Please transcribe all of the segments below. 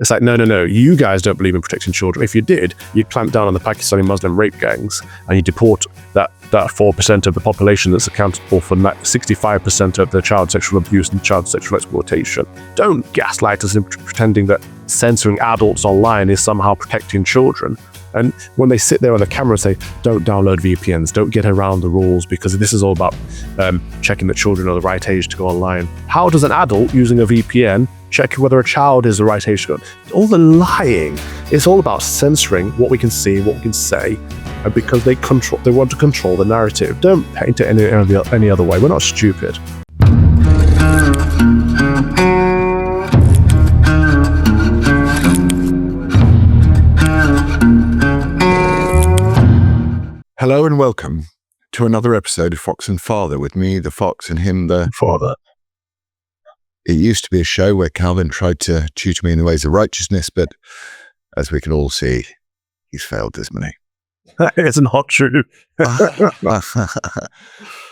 It's like, no, you guys don't believe in protecting children. If you did, you'd clamp down on the Pakistani Muslim rape gangs and you deport that 4% of the population that's accountable for 65% of the child sexual abuse and child sexual exploitation. Don't gaslight us into pretending that censoring adults online is somehow protecting children. And when they sit there on the camera and say, don't download VPNs, don't get around the rules because this is all about checking that children are the right age to go online. How does an adult using a VPN check whether a child is the right age to go? All the lying. It's all about censoring what we can see, what we can say, because they want to control the narrative. Don't paint it any other way. We're not stupid. Hello and welcome to another episode of Fox and Father with me, the Fox, and him, the Father. It used to be a show where Calvin tried to tutor me in the ways of righteousness, but as we can all see, he's failed dismally. That isn't not true.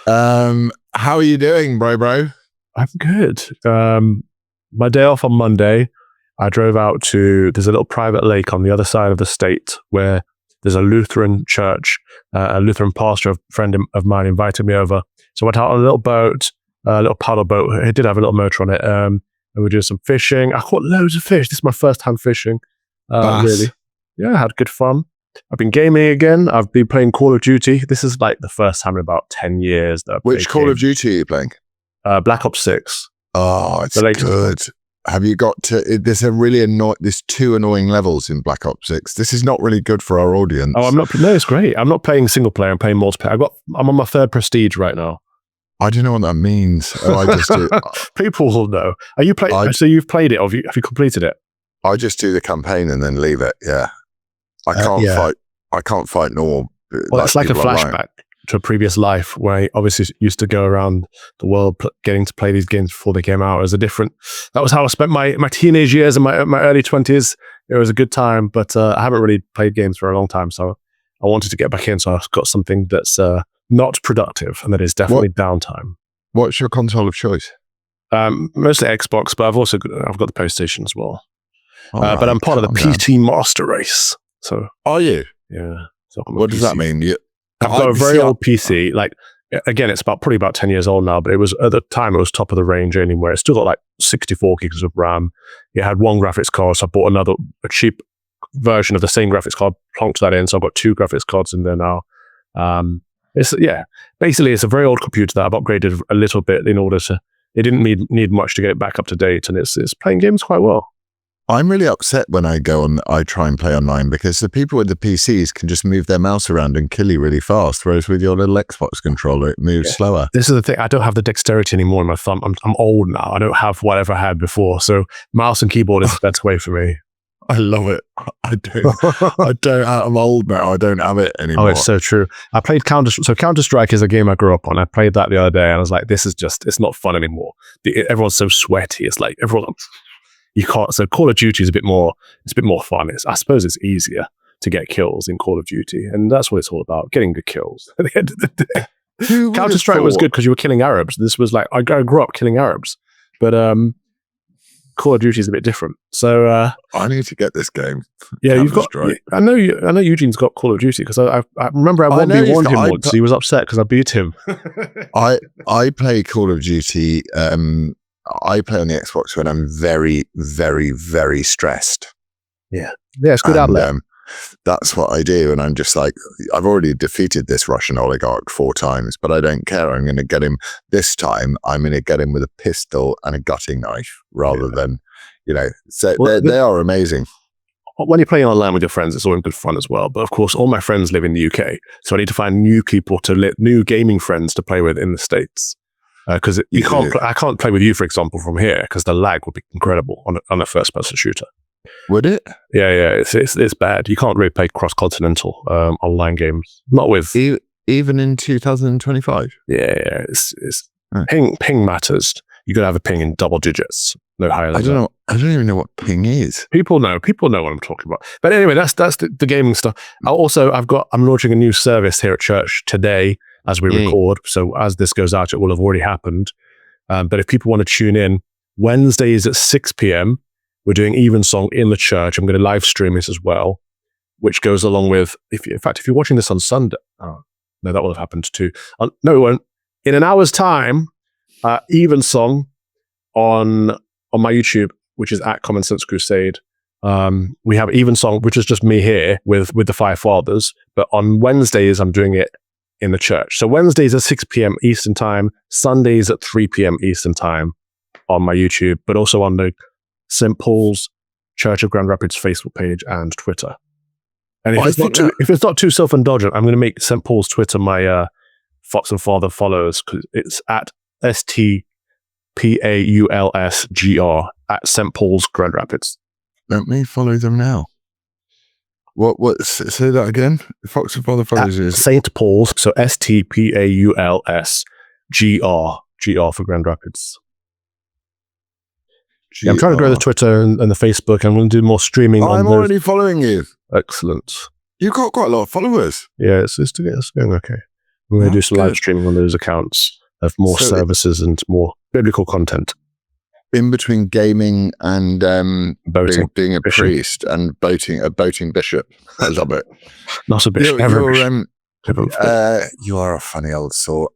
How are you doing, bro? I'm good. My day off on Monday, I drove out to, there's a little private lake on the other side of the state where there's a Lutheran church, a Lutheran pastor, a friend of mine invited me over. So I went out on a little boat, a little paddle boat. It did have a little motor on it. And we were doing some fishing. I caught loads of fish. This is my first time fishing. Really. Yeah, I had good fun. I've been gaming again. I've been playing Call of Duty. This is like the first time in about 10 years that I've played Which Call of Duty are you playing? Black Ops 6. Oh, it's good. Have you got to, there's two annoying levels in Black Ops 6. This is not really good for our audience. Oh, no, it's great. I'm not playing single player, I'm playing multiplayer. I'm on my 3rd prestige right now. I don't know what that means. Oh, I just do. People will know. Are you playing? So you've played it, or have you completed it? I just do the campaign and then leave it. Yeah. I can't fight. I can't fight normal. Well, it's like a flashback to a previous life where I obviously used to go around the world getting to play these games before they came out. That was how I spent my teenage years and my early 20s. It was a good time, but I haven't really played games for a long time. So I wanted to get back in. So I've got something that's not productive and that is definitely downtime. What's your console of choice? Mostly Xbox, but I've got the PlayStation as well. Right, but I'm part of the PT Master Race. So are you? Yeah. So what does that mean? I've got a very old PC. Like, again, it's probably about 10 years old now, but it was at the time it was top of the range anywhere. It still got like 64 gigs of RAM. It had one graphics card, so I bought a cheap version of the same graphics card, plonked that in. So I've got 2 graphics cards in there now. Basically it's a very old computer that I've upgraded a little bit in order to. It didn't need much to get back up to date, and it's playing games quite well. I'm really upset when I try and play online because the people with the PCs can just move their mouse around and kill you really fast, whereas with your little Xbox controller, it moves slower. This is the thing. I don't have the dexterity anymore in my thumb. I'm old now. I don't have whatever I had before. So mouse and keyboard is the better way for me. I love it. I'm old now. I don't have it anymore. Oh, it's so true. I played Counter-Strike is a game I grew up on. I played that the other day and I was like, this is it's not fun anymore. Everyone's so sweaty. It's like you can't. So Call of Duty is a bit more fun. I suppose it's easier to get kills in Call of Duty, and that's what it's all about, getting good kills at the end of the day. Counter-Strike was good because you were killing Arabs. This was like, I grew up killing Arabs, but Call of Duty is a bit different. So I need to get this game. Yeah, you've got. I know Eugene's got Call of Duty because I remember I 1v1'd him once. He was upset because I beat him. I play Call of Duty. I play on the Xbox when I'm very, very, very stressed. Yeah, it's good outlet. That's what I do, and I'm just like, I've already defeated this Russian oligarch 4 times, but I don't care. I'm going to get him this time. I'm going to get him with a pistol and a gutting knife rather than, So they are amazing. When you're playing online with your friends, it's always good fun as well. But of course, all my friends live in the UK, so I need to find new people new gaming friends to play with in the States. Because I can't play with you, for example, from here because the lag would be incredible on a first-person shooter. Would it? Yeah, it's bad. You can't really play cross-continental online games. Not with even in 2025. Yeah, it's ping matters. You got to have a ping in double digits, no higher than that. I don't even know what ping is. People know what I'm talking about. But anyway, that's the gaming stuff. I'm launching a new service here at church today as we record. So as this goes out, it will have already happened. But if people want to tune in, Wednesdays at 6 p.m. We're doing Evensong in the church. I'm going to live stream this as well, which goes along with, if you're watching this on Sunday, oh, no, that will have happened too. No, it won't. In an hour's time, Evensong on my YouTube, which is at Common Sense Crusade. We have Evensong, which is just me here with the Five Fathers. But on Wednesdays, I'm doing it in the church. So Wednesdays at 6 p.m. Eastern Time, Sundays at 3 p.m. Eastern Time on my YouTube, but also on the St. Paul's Church of Grand Rapids Facebook page and Twitter. And if it's not too self-indulgent, I'm going to make St. Paul's Twitter my Fox and Father follows, because it's at STPAULSGR at St. Paul's Grand Rapids. Let me follow them now. What? Say that again. Fox and Father follows is St. Paul's, so STPAULSGR, GR for Grand Rapids. Yeah, I'm trying to grow the Twitter and the Facebook. I'm going to do more streaming. I'm already following you. Excellent. You've got quite a lot of followers. Yeah, it's going okay. We're going to do some live streaming on those accounts of more services and more biblical content. In between gaming and boating, being a priest and a boating bishop. I love it. Not a bishop. You are a funny old sort.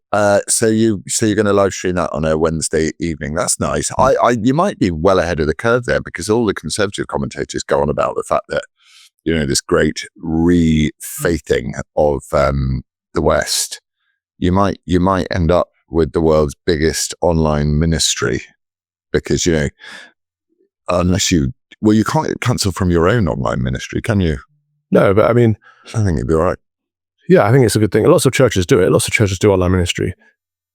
So you're going to live stream that on a Wednesday evening. That's nice. You might be well ahead of the curve there, because all the conservative commentators go on about the fact that, this great re-faithing of the West. You might end up with the world's biggest online ministry, because unless you can't cancel from your own online ministry, can you? No, but I mean, I think it'd be all right. Yeah, I think it's a good thing. Lots of churches do it. Lots of churches do online ministry.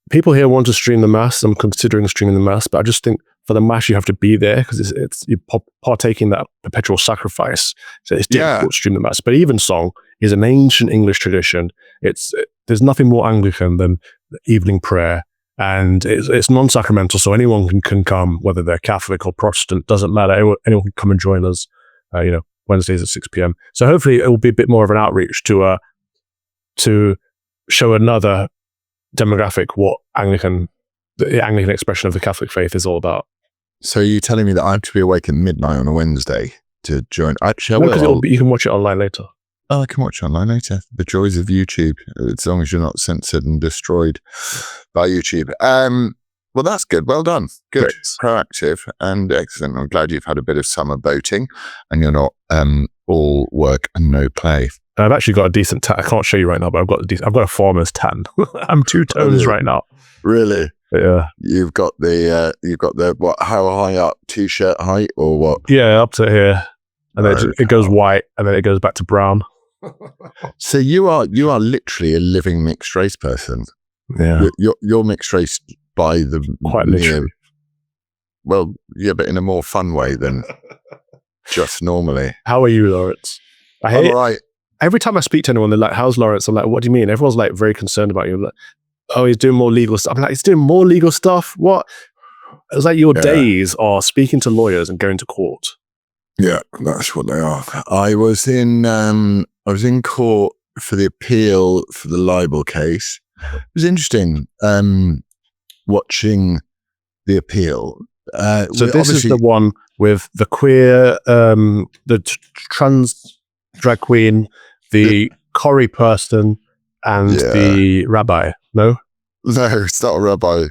People here want to stream the mass. I'm considering streaming the mass, but I just think for the mass you have to be there, because you're partaking that perpetual sacrifice. So it's difficult to stream the mass. But Evensong is an ancient English tradition. There's nothing more Anglican than evening prayer, and it's non-sacramental, so anyone can come, whether they're Catholic or Protestant, doesn't matter. Anyone can come and join us. Wednesdays at 6 p.m. So hopefully it will be a bit more of an outreach to show another demographic what the Anglican expression of the Catholic faith is all about. So you're telling me that I have to be awake at midnight on a Wednesday to join? Actually, because you can watch it online later. Oh, I can watch it online later. The joys of YouTube, as long as you're not censored and destroyed by YouTube. Well, that's good. Well done. Good. Great. Proactive and excellent. I'm glad you've had a bit of summer boating and you're not all work and no play. I've actually got a decent tan. I can't show you right now, but I've got a farmer's tan. I'm 2 tones right now. Really? Yeah. You've got the what? How high up? T-shirt height or what? Yeah, up to here, and then it goes white, and then it goes back to brown. So you are literally a living mixed race person. Yeah. You're mixed race by the quite literally. Well, yeah, but in a more fun way than just normally. How are you, Laurence? I'm all right. Every time I speak to anyone, they're like, "How's Laurence?" I'm like, "What do you mean?" Everyone's like very concerned about you. I'm like, "Oh, he's doing more legal stuff." I'm like, "He's doing more legal stuff? What?" It's like your days are speaking to lawyers and going to court. Yeah, that's what they are. I was in court for the appeal for the libel case. It was interesting watching the appeal. So this is the one with the queer, the trans drag queen, the Commie person, and the rabbi. No, it's not a rabbi.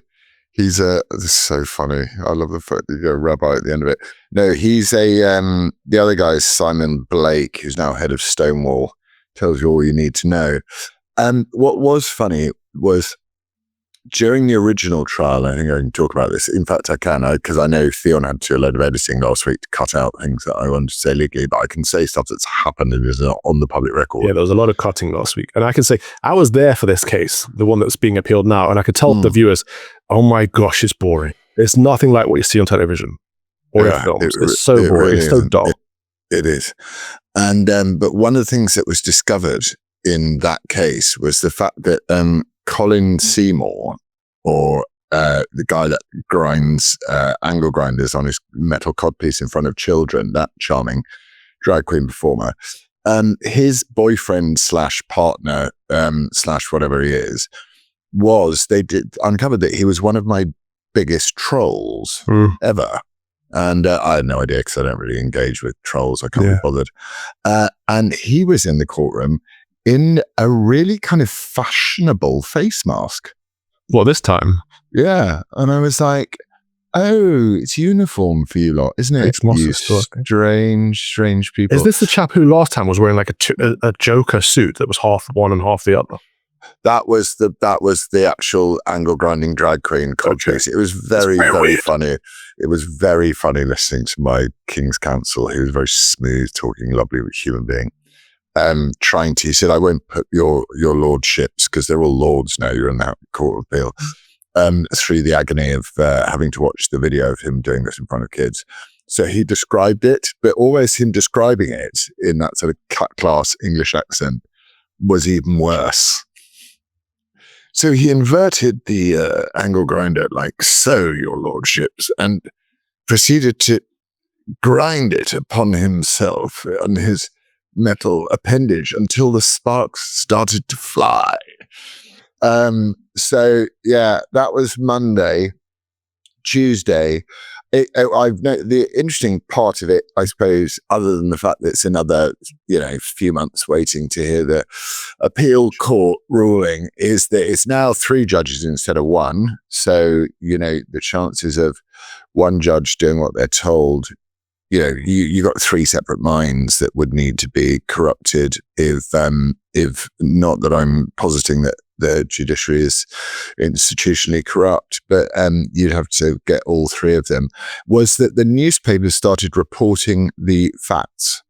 This is so funny. I love the fact that you go rabbi at the end of it. No, he's the other guy is Simon Blake, who's now head of Stonewall. Tells you all you need to know. What was funny was during the original trial, I think I can talk about this. In fact, I can, because I know Theon had to do a load of editing last week to cut out things that I wanted to say legally, but I can say stuff that's happened and is not on the public record. Yeah, there was a lot of cutting last week. And I can say, I was there for this case, the one that's being appealed now, and I could tell the viewers, oh my gosh, it's boring. It's nothing like what you see on television or in films. It's so boring. Really it's so dull. It is. And but one of the things that was discovered in that case was the fact that Colin Seymour, or the guy that grinds angle grinders on his metal codpiece in front of children, that charming drag queen performer, his boyfriend / partner / whatever he is, uncovered that he was one of my biggest trolls ever. And I had no idea because I don't really engage with trolls. I can't be Yeah. bothered. And he was in the courtroom in a really kind of fashionable face mask. Well, this time. Yeah. And I was like, oh, it's uniform for you lot, isn't it? Face mask You is still a thing. strange people. Is this the chap who last time was wearing like a Joker suit that was half one and half the other? That was the actual angle grinding drag queen codpiece. It was very, very funny. It was very funny listening to my King's Counsel, who was very smooth talking, lovely human being. He said, I won't put your lordships, because they're all lords now, you're in the Court of Appeal, through the agony of having to watch the video of him doing this in front of kids. So he described it, but always him describing it in that sort of cut class English accent was even worse. So he inverted the angle grinder like so, your lordships, and proceeded to grind it upon himself on his metal appendage until the sparks started to fly. So yeah, that was Monday. Tuesday, the interesting part of it, I suppose, other than the fact that it's another, few months waiting to hear the appeal court ruling, is that it's now 3 judges instead of 1. So, the chances of one judge doing what they're told, you got 3 separate minds that would need to be corrupted if not that I'm positing that the judiciary is institutionally corrupt, but you'd have to get all 3 of them, was that the newspapers started reporting the facts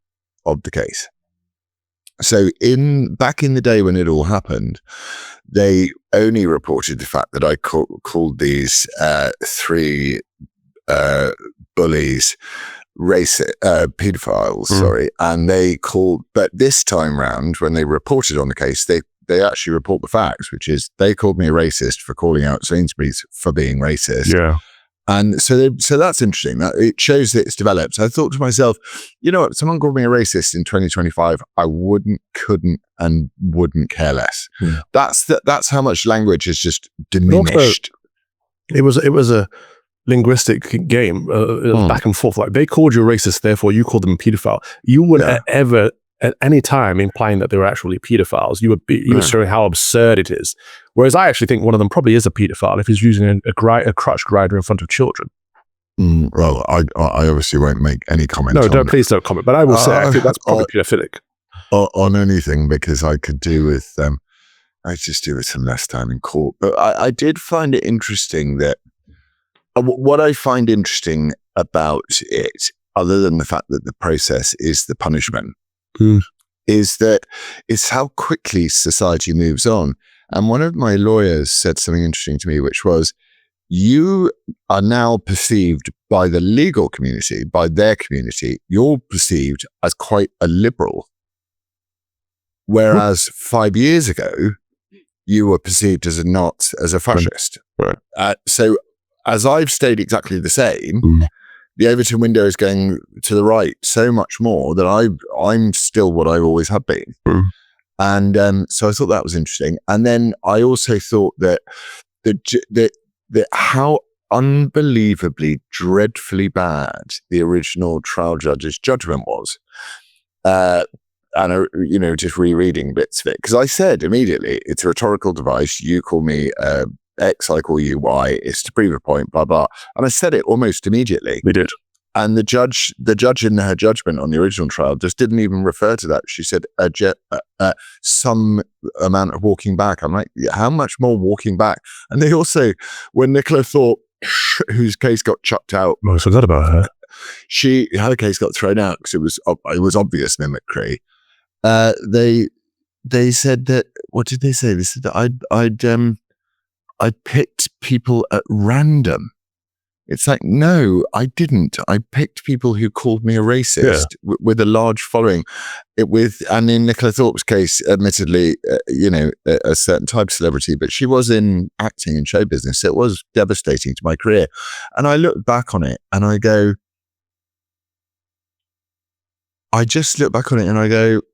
of the case. So back in the day when it all happened, they only reported the fact that I called these 3 bullies pedophiles, sorry, and but this time round, when they reported on the case, they actually report the facts, which is they called me a racist for calling out Sainsbury's for being racist. Yeah. And so that's interesting. That it shows that it's developed. I thought to myself, you know what, if someone called me a racist in 2025, I wouldn't care less. Yeah. That's how much language has just diminished. Also, it was a linguistic game, back and forth. Like, they called you a racist, therefore you called them a pedophile. You wouldn't ever at any time implying that they were actually pedophiles. You were showing how absurd it is. Whereas I actually think one of them probably is a pedophile if he's using a crutch grinder in front of children. Well, I obviously won't make any comment. No, please don't comment. But I will say I think that's probably pedophilic. On anything, because I could do with I just do with some less time in court. But I did find it interesting that what I find interesting about it, other than the fact that the process is the punishment, is that it's how quickly society moves on. And one of my lawyers said something interesting to me, which was, you are now perceived by the legal community, by their community, you're perceived as quite a liberal. Whereas 5 years ago, you were perceived as a fascist. Right. So as I've stayed exactly the same, the Overton window is going to the right so much more that I'm still what I always have been. And so I thought that was interesting. And then I also thought that how unbelievably dreadfully bad the original trial judge's judgment was. And, just rereading bits of it. Because I said immediately, it's a rhetorical device. You call me X, I call you Y. It's to prove a point, blah, blah. And I said it almost immediately. We did. And the judge in her judgment on the original trial just didn't even refer to that. She said some amount of walking back. I'm like, how much more walking back? And they also, when Nicola Thorpe, whose case got chucked out. I forgot about her. Her case got thrown out because it was obvious mimicry. They said that, what did they say? They said that I picked people at random. It's like, no, I didn't. I picked people who called me a racist with a large following. And in Nicola Thorpe's case, admittedly, a certain type of celebrity, but she was in acting and show business. So it was devastating to my career. And I look back on it and I go,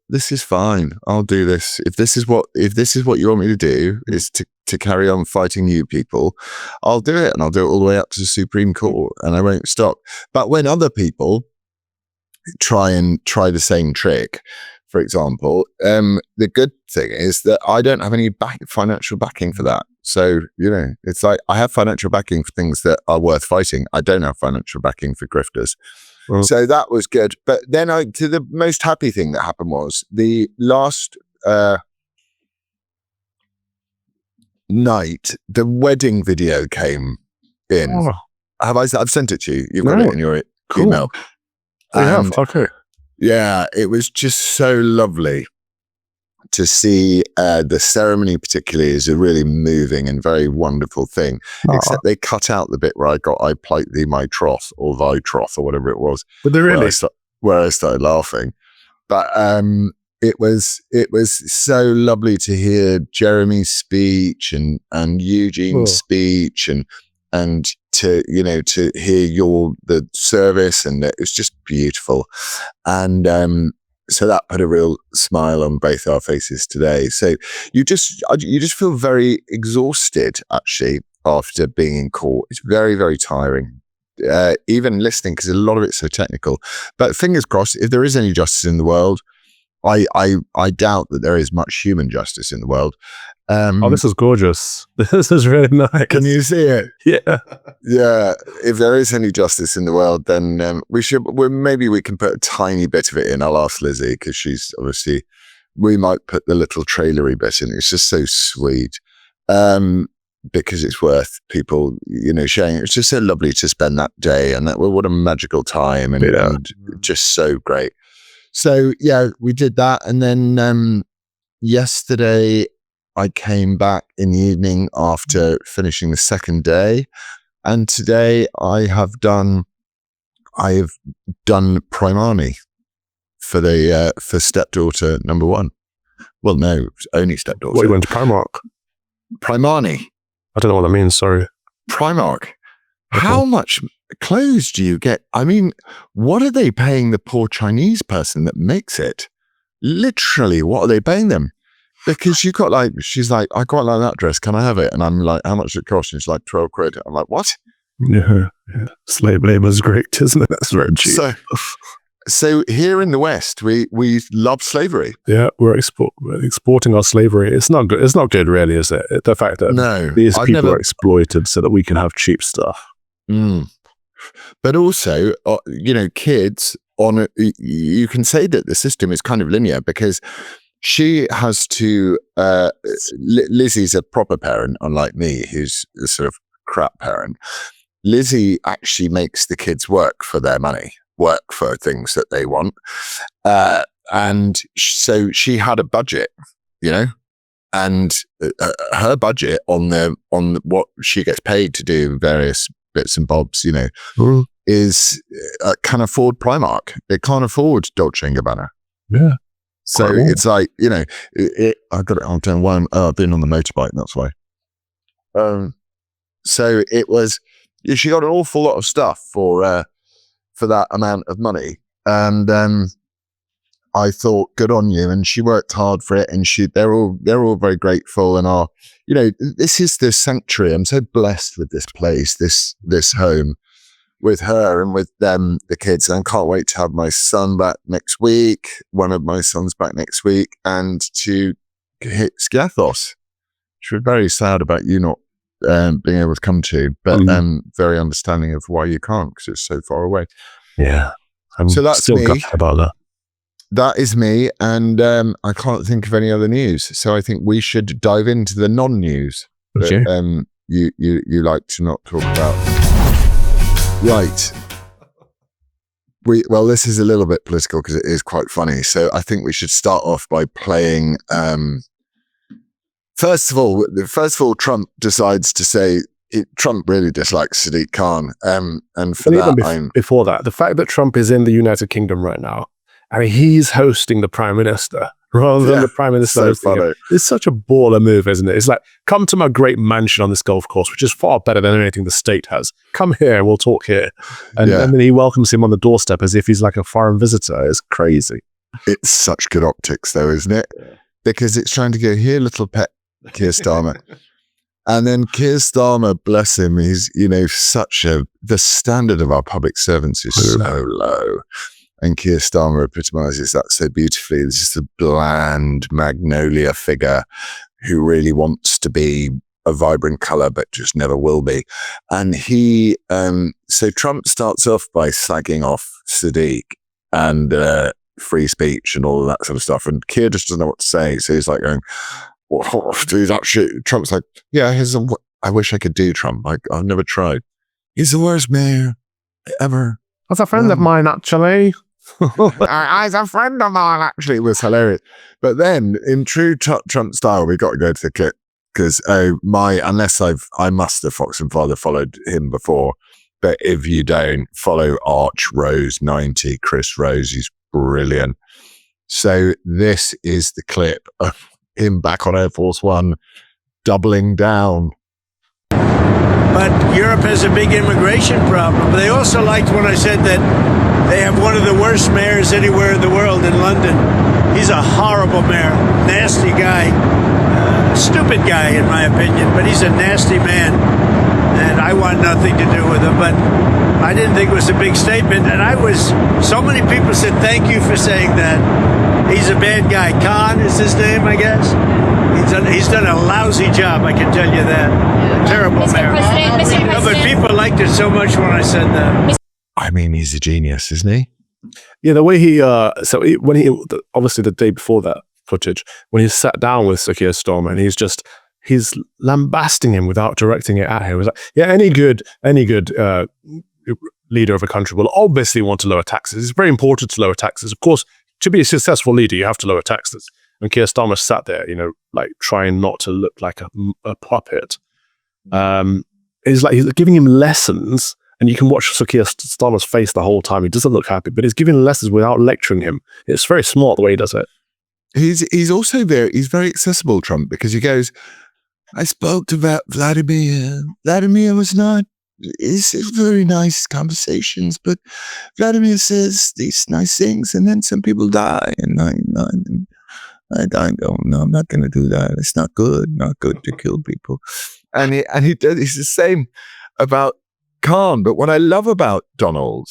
this is fine. I'll do this. If this is what you want me to do, is to to carry on fighting you people, I'll do it, and I'll do it all the way up to the Supreme Court, and I won't stop. But when other people try the same trick, for example, the good thing is that I don't have any financial backing for that. So, it's like I have financial backing for things that are worth fighting. I don't have financial backing for grifters. Well, so that was good. But then to the most happy thing that happened was the last night, the wedding video came in. Oh. I've sent it to you. You've got it in your email. You have? Okay. Yeah, it was just so lovely to see. The ceremony particularly is a really moving and very wonderful thing. Aww. Except they cut out the bit where I plight thee my troth, or thy troth, or whatever it was. But they really? Where I started laughing. But it was so lovely to hear Jeremy's speech and Eugene's speech and to hear the service, and it was just beautiful. And so that put a real smile on both our faces today. So you just feel very exhausted actually after being in court. It's very, very tiring. Even listening, because a lot of it's so technical. But fingers crossed, if there is any justice in the world, I doubt that there is much human justice in the world. This is gorgeous. This is really nice. Can you see it? Yeah. Yeah. If there is any justice in the world, then maybe we can put a tiny bit of it in. I'll ask Lizzie, because she's obviously, we might put the little trailery bit in. It's just so sweet. Because it's worth people, sharing. It's just so lovely to spend that day, and what a magical time, and just so great. So yeah, we did that, and then yesterday I came back in the evening after finishing the second day, and today I have done Primani for stepdaughter number one. Well, no, only stepdaughter. What, you went to Primark? Primani. I don't know what that means. Sorry. Primark. Okay. How much clothes do you get? I mean, what are they paying the poor Chinese person that makes it? Literally, what are they paying them? Because she's like, I quite like that dress. Can I have it? And I'm like, how much does it cost? And she's like, 12 quid. I'm like, what? Yeah. Slave labor is great, isn't it? That's very cheap. So here in the West, we love slavery. Yeah, we're exporting our slavery. It's not good. It's not good, really, is it? The fact that these people are exploited so that we can have cheap stuff. But also, kids you can say that the system is kind of linear, because she has to. Lizzie's a proper parent, unlike me, who's a sort of crap parent. Lizzie actually makes the kids work for their money. Work for things that they want, and so she had a budget, and her budget on what she gets paid to do various bits and bobs, is can afford Primark. It can't afford Dolce & Gabbana. Yeah. So it's like I got it on turn one. I've been on the motorbike, that's why. So it was. She got an awful lot of stuff for that amount of money, and I thought, good on you. And she worked hard for it, and they're all very grateful, and this is the sanctuary. I'm so blessed with this place, this home, with her and with them, the kids. And I can't wait to have my son back next week. One of my sons back next week, and to hit Skiathos, which we're very sad about you not being able to come to, but very understanding of why you can't, because it's so far away. Yeah, so that's still me. About that. That is me, and I can't think of any other news. So I think we should dive into the non-news that you like to not talk about. Right. Well, this is a little bit political because it is quite funny. So I think we should start off by playing. First of all, Trump decides to say Trump really dislikes Sadiq Khan, and for that, before that, the fact that Trump is in the United Kingdom right now, I mean, he's hosting the Prime Minister rather than the Prime Minister. So it's such a baller move, isn't it? It's like, come to my great mansion on this golf course, which is far better than anything the state has. Come here and we'll talk here. And then he welcomes him on the doorstep as if he's like a foreign visitor. It's crazy. It's such good optics, though, isn't it? Because it's trying to go, here, little pet Keir Starmer. And then Keir Starmer, bless him, he's, the standard of our public servants is so low. And Keir Starmer epitomizes that so beautifully. He's just a bland magnolia figure who really wants to be a vibrant color, but just never will be. And so Trump starts off by slagging off Sadiq and free speech and all of that sort of stuff. And Keir just doesn't know what to say. So he's like going, do that shit. Trump's like, yeah, I wish I could do Trump. I've never tried. He's the worst mayor ever. That's a friend of mine, actually. He's a friend of mine, actually. It was hilarious. But then, in true Trump style, we've got to go to the clip because I must have Fox and Father followed him before. But if you don't, follow Arch Rose 90, Chris Rose. He's brilliant. So this is the clip of him back on Air Force One, doubling down. But Europe has a big immigration problem. They also liked when I said that they have one of the worst mayors anywhere in the world in London. He's a horrible mayor, nasty guy, stupid guy in my opinion, but he's a nasty man. And I want nothing to do with him, but I didn't think it was a big statement. And so many people said, thank you for saying that. He's a bad guy. Khan is his name, I guess. He's done a lousy job, I can tell you that. Terrible mayor. But people liked it so much when I said that. I mean, he's a genius, isn't he? Yeah, the way obviously the day before that footage, when he sat down with Sir Keir Starmer and he's lambasting him without directing it at him. It was like, yeah, any good leader of a country will obviously want to lower taxes. It's very important to lower taxes. Of course, to be a successful leader, you have to lower taxes. And Keir Starmer sat there, like trying not to look like a puppet. It's like he's giving him lessons, and you can watch Sir Keir Starmer's face the whole time. He doesn't look happy, but he's giving lessons without lecturing him. It's very smart the way he does it. He's also he's very accessible, Trump, because he goes, I spoke to Vladimir. Vladimir was not, it's very nice conversations, but Vladimir says these nice things, and then some people die, and I go, no, I'm not going to do that. It's not good to kill people. And he's the same about Khan. But what I love about Donald,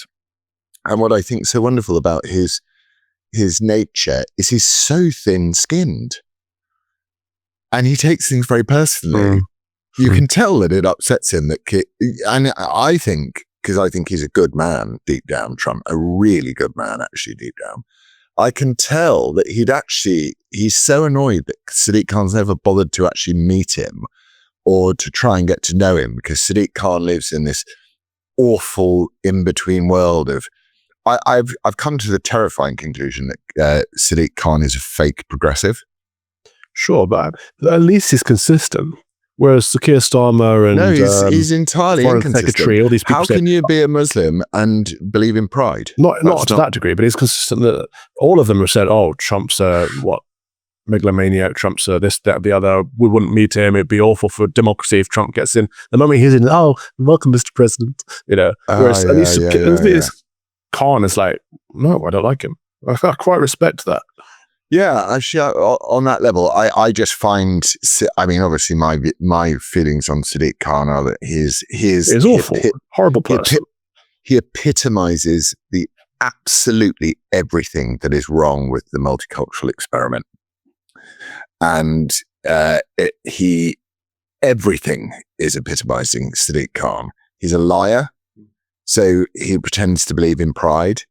and what I think so wonderful about his nature, is he's so thin-skinned. And he takes things very personally. You can tell that it upsets him and I think, because I think he's a good man deep down, Trump, a really good man actually deep down. I can tell that he's so annoyed that Sadiq Khan's never bothered to actually meet him or to try and get to know him, because Sadiq Khan lives in this awful in-between world of, I've come to the terrifying conclusion that Sadiq Khan is a fake progressive. Sure, but at least he's consistent. Whereas Sir Keir Starmer and he's entirely Foreign inconsistent. Secretary, all these people. How can you be a Muslim and believe in pride? Not to that degree, but he's consistent. That all of them have said, "Oh, Trump's megalomaniac. Trump's this, that, the other. We wouldn't meet him. It'd be awful for democracy if Trump gets in." The moment he's in, oh, welcome, Mr. President. Whereas at least Khan is like, no, I don't like him. I quite respect that. Yeah, actually, on that level, I just find, I mean, obviously my feelings on Sadiq Khan are that he's awful, horrible person. He epitomizes the absolutely everything that is wrong with the multicultural experiment. And everything is epitomizing Sadiq Khan. He's a liar, so he pretends to believe in pride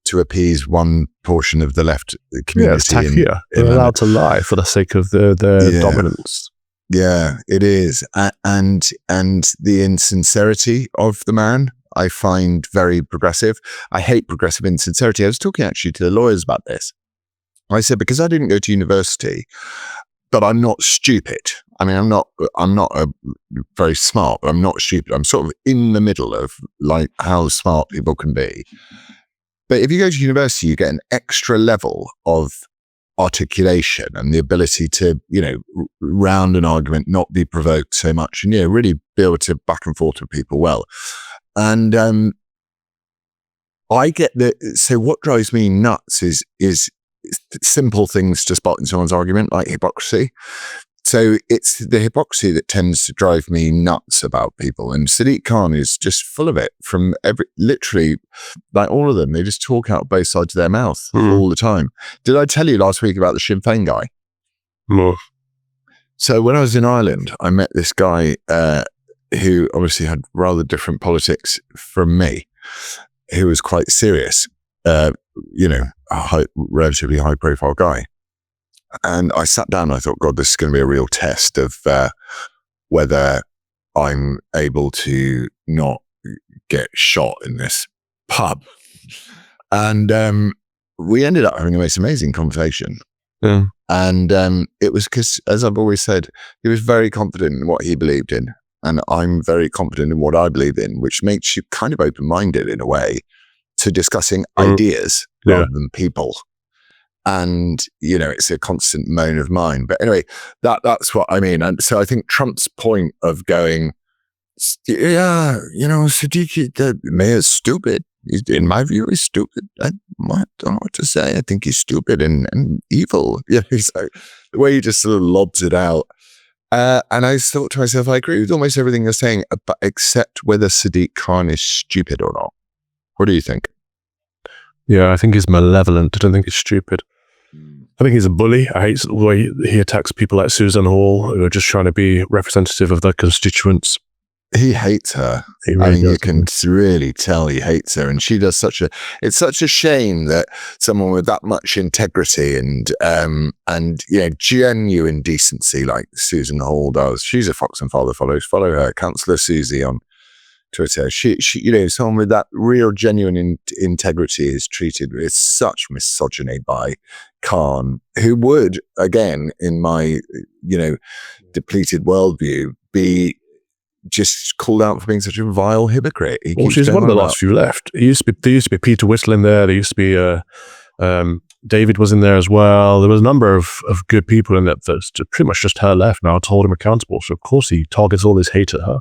to appease one portion of the left community. Yeah, they're allowed to lie for the sake of their dominance. Yeah, it is. And the insincerity of the man, I find very progressive. I hate progressive insincerity. I was talking actually to the lawyers about this. I said, because I didn't go to university, but I'm not stupid. I mean, I'm not very smart, but I'm not stupid. I'm sort of in the middle of like how smart people can be. But if you go to university, you get an extra level of articulation and the ability to, round an argument, not be provoked so much, and really be able to back and forth with people well. And I get that. So what drives me nuts is simple things to spot in someone's argument, like hypocrisy. So it's the hypocrisy that tends to drive me nuts about people. And Sadiq Khan is just full of it from literally, like all of them. They just talk out both sides of their mouth all the time. Did I tell you last week about the Sinn Féin guy? No. So when I was in Ireland, I met this guy who obviously had rather different politics from me, who was quite serious, a relatively high profile guy. And I sat down and I thought, God, this is going to be a real test of whether I'm able to not get shot in this pub. And we ended up having a most amazing conversation. Yeah. And it was because, as I've always said, he was very confident in what he believed in. And I'm very confident in what I believe in, which makes you kind of open-minded in a way to discussing ideas rather than people. And, it's a constant moan of mine. But anyway, that's what I mean. And so I think Trump's point of going, Sadiq, the mayor's stupid. In my view, he's stupid. I don't know what to say. I think he's stupid and evil. Yeah, so the way he just sort of lobs it out. And I thought to myself, I agree with almost everything you're saying, except whether Sadiq Khan is stupid or not. What do you think? Yeah, I think he's malevolent. I don't think he's stupid. I think he's a bully. I hate the way he attacks people like Susan Hall, who are just trying to be representative of their constituents. He hates her. He really you can really tell he hates her. And she does it's such a shame that someone with that much integrity and genuine decency like Susan Hall does. She's a Fox and Father follows. Follow her, Councillor Susie on Twitter. She someone with that real genuine integrity is treated with such misogyny by Khan, who would, again, in my, depleted worldview, be just called out for being such a vile hypocrite. She's one of the last few left. There used to be Peter Whittle in there. There used to be David was in there as well. There was a number of good people in that. There's pretty much just her left now to hold him accountable. So of course he targets all this hate at her.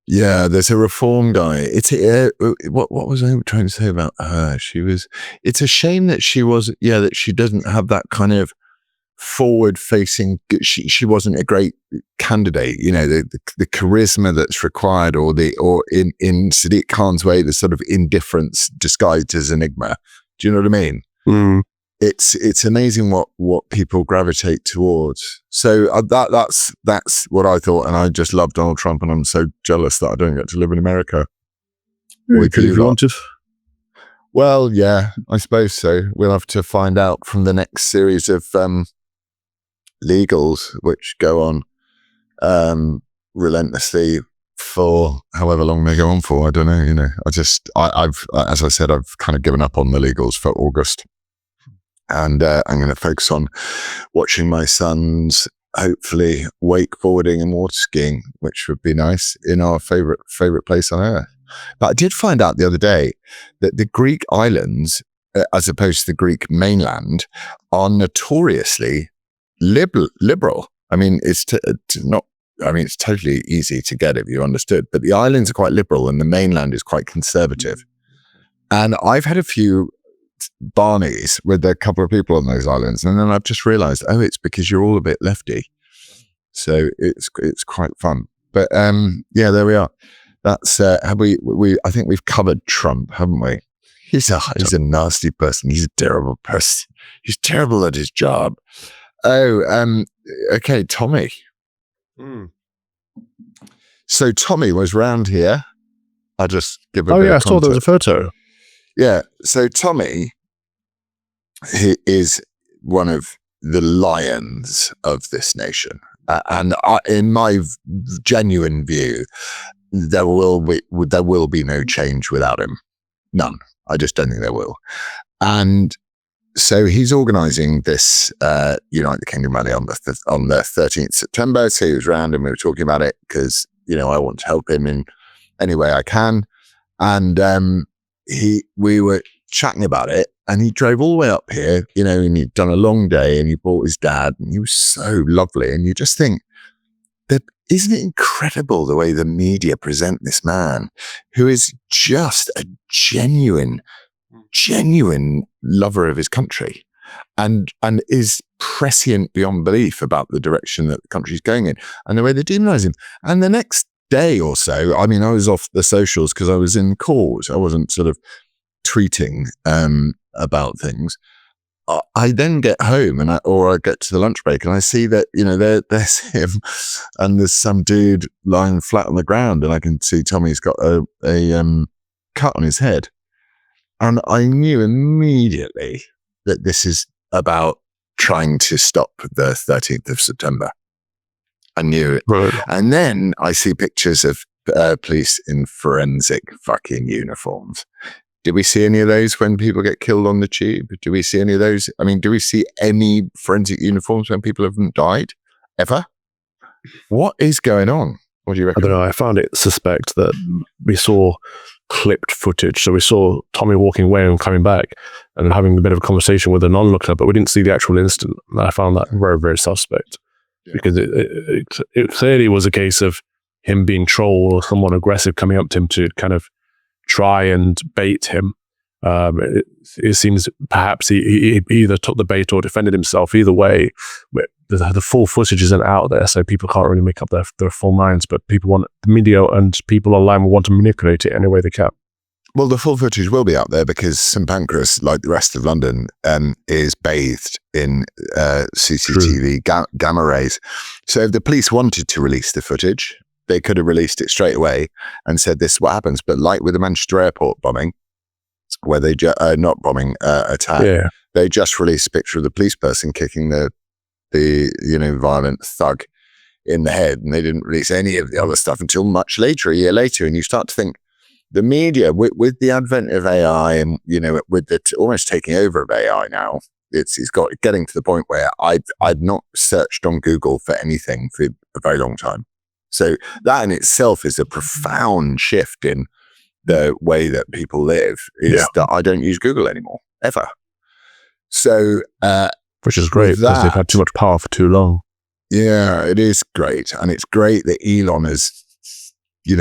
Yeah, there's a reform guy. What was I trying to say about her? It's a shame that that she doesn't have that kind of forward-facing. She wasn't a great candidate. The charisma that's required, or in Sadiq Khan's way, the sort of indifference disguised as enigma. Do you know what I mean? Mm. It's amazing what people gravitate towards. So that's what I thought, and I just love Donald Trump, and I'm so jealous that I don't get to live in America. You could if you wanted. Well, yeah, I suppose so. We'll have to find out from the next series of legals, which go on relentlessly for however long they go on for. I don't know. I've as I said, I've kind of given up on the legals for August. And I'm going to focus on watching my sons, hopefully wakeboarding and water skiing, which would be nice in our favorite place on earth. But I did find out the other day that the Greek islands, as opposed to the Greek mainland, are notoriously liberal. I mean, it's totally easy to get if you understood, but the islands are quite liberal and the mainland is quite conservative. And I've had a few Barneys with a couple of people on those islands, and then I've just realized, it's because you're all a bit lefty, so it's quite fun. But there we are. That's I think we've covered Trump, haven't we? He's a nasty person. He's a terrible person. He's terrible at his job. Okay, Tommy. So Tommy was round here. I'll just give a bit of I saw there was a photo. Yeah, so Tommy, he is one of the lions of this nation. And in my genuine view, there will be no change without him. None. I just don't think there will. And so he's organising this Unite the Kingdom rally on the 13th September. So he was round and we were talking about it because, I want to help him in any way I can. And we were chatting about it, and he drove all the way up here, and he'd done a long day, and he brought his dad, and he was so lovely. And you just think that, isn't it incredible the way the media present this man who is just a genuine lover of his country? and is prescient beyond belief about the direction that the country's going in and the way they demonize him. And the next day or so, I mean, I was off the socials because I was in court. I wasn't sort of tweeting about things. I then get home or I get to the lunch break and I see that, there's him and there's some dude lying flat on the ground and I can see Tommy's got a cut on his head. And I knew immediately that this is about trying to stop the 13th of September. I knew it. Right. And then I see pictures of police in forensic fucking uniforms. Did we see any of those when people get killed on the tube? Do we see any of those? I mean, do we see any forensic uniforms when people haven't died? Ever? What is going on? What do you reckon? I don't know. I found it suspect that we saw clipped footage. So we saw Tommy walking away and coming back and having a bit of a conversation with an onlooker, but we didn't see the actual incident. And I found that very, very suspect because it clearly was a case of him being trolled or someone aggressive coming up to him to kind of try and bait him. It seems perhaps he either took the bait or defended himself. Either way, the full footage isn't out there, so people can't really make up their full minds. But people want the media and people online will want to manipulate it any way they can. Well, the full footage will be out there because St Pancras, like the rest of London, is bathed in CCTV gamma rays. So if the police wanted to release the footage, they could have released it straight away and said this is what happens. But like with the Manchester airport bombing, where they attack, they just released a picture of the police person kicking the violent thug in the head, and they didn't release any of the other stuff until much later, a year later. And you start to think the media, with the advent of AI and with the almost taking over of AI now, it's getting to the point where I've not searched on Google for anything for a very long time. So that in itself is a profound shift in the way that people live, is that I don't use Google anymore, ever. So, which is great because they've had too much power for too long. Yeah, it is great. And it's great that Elon has,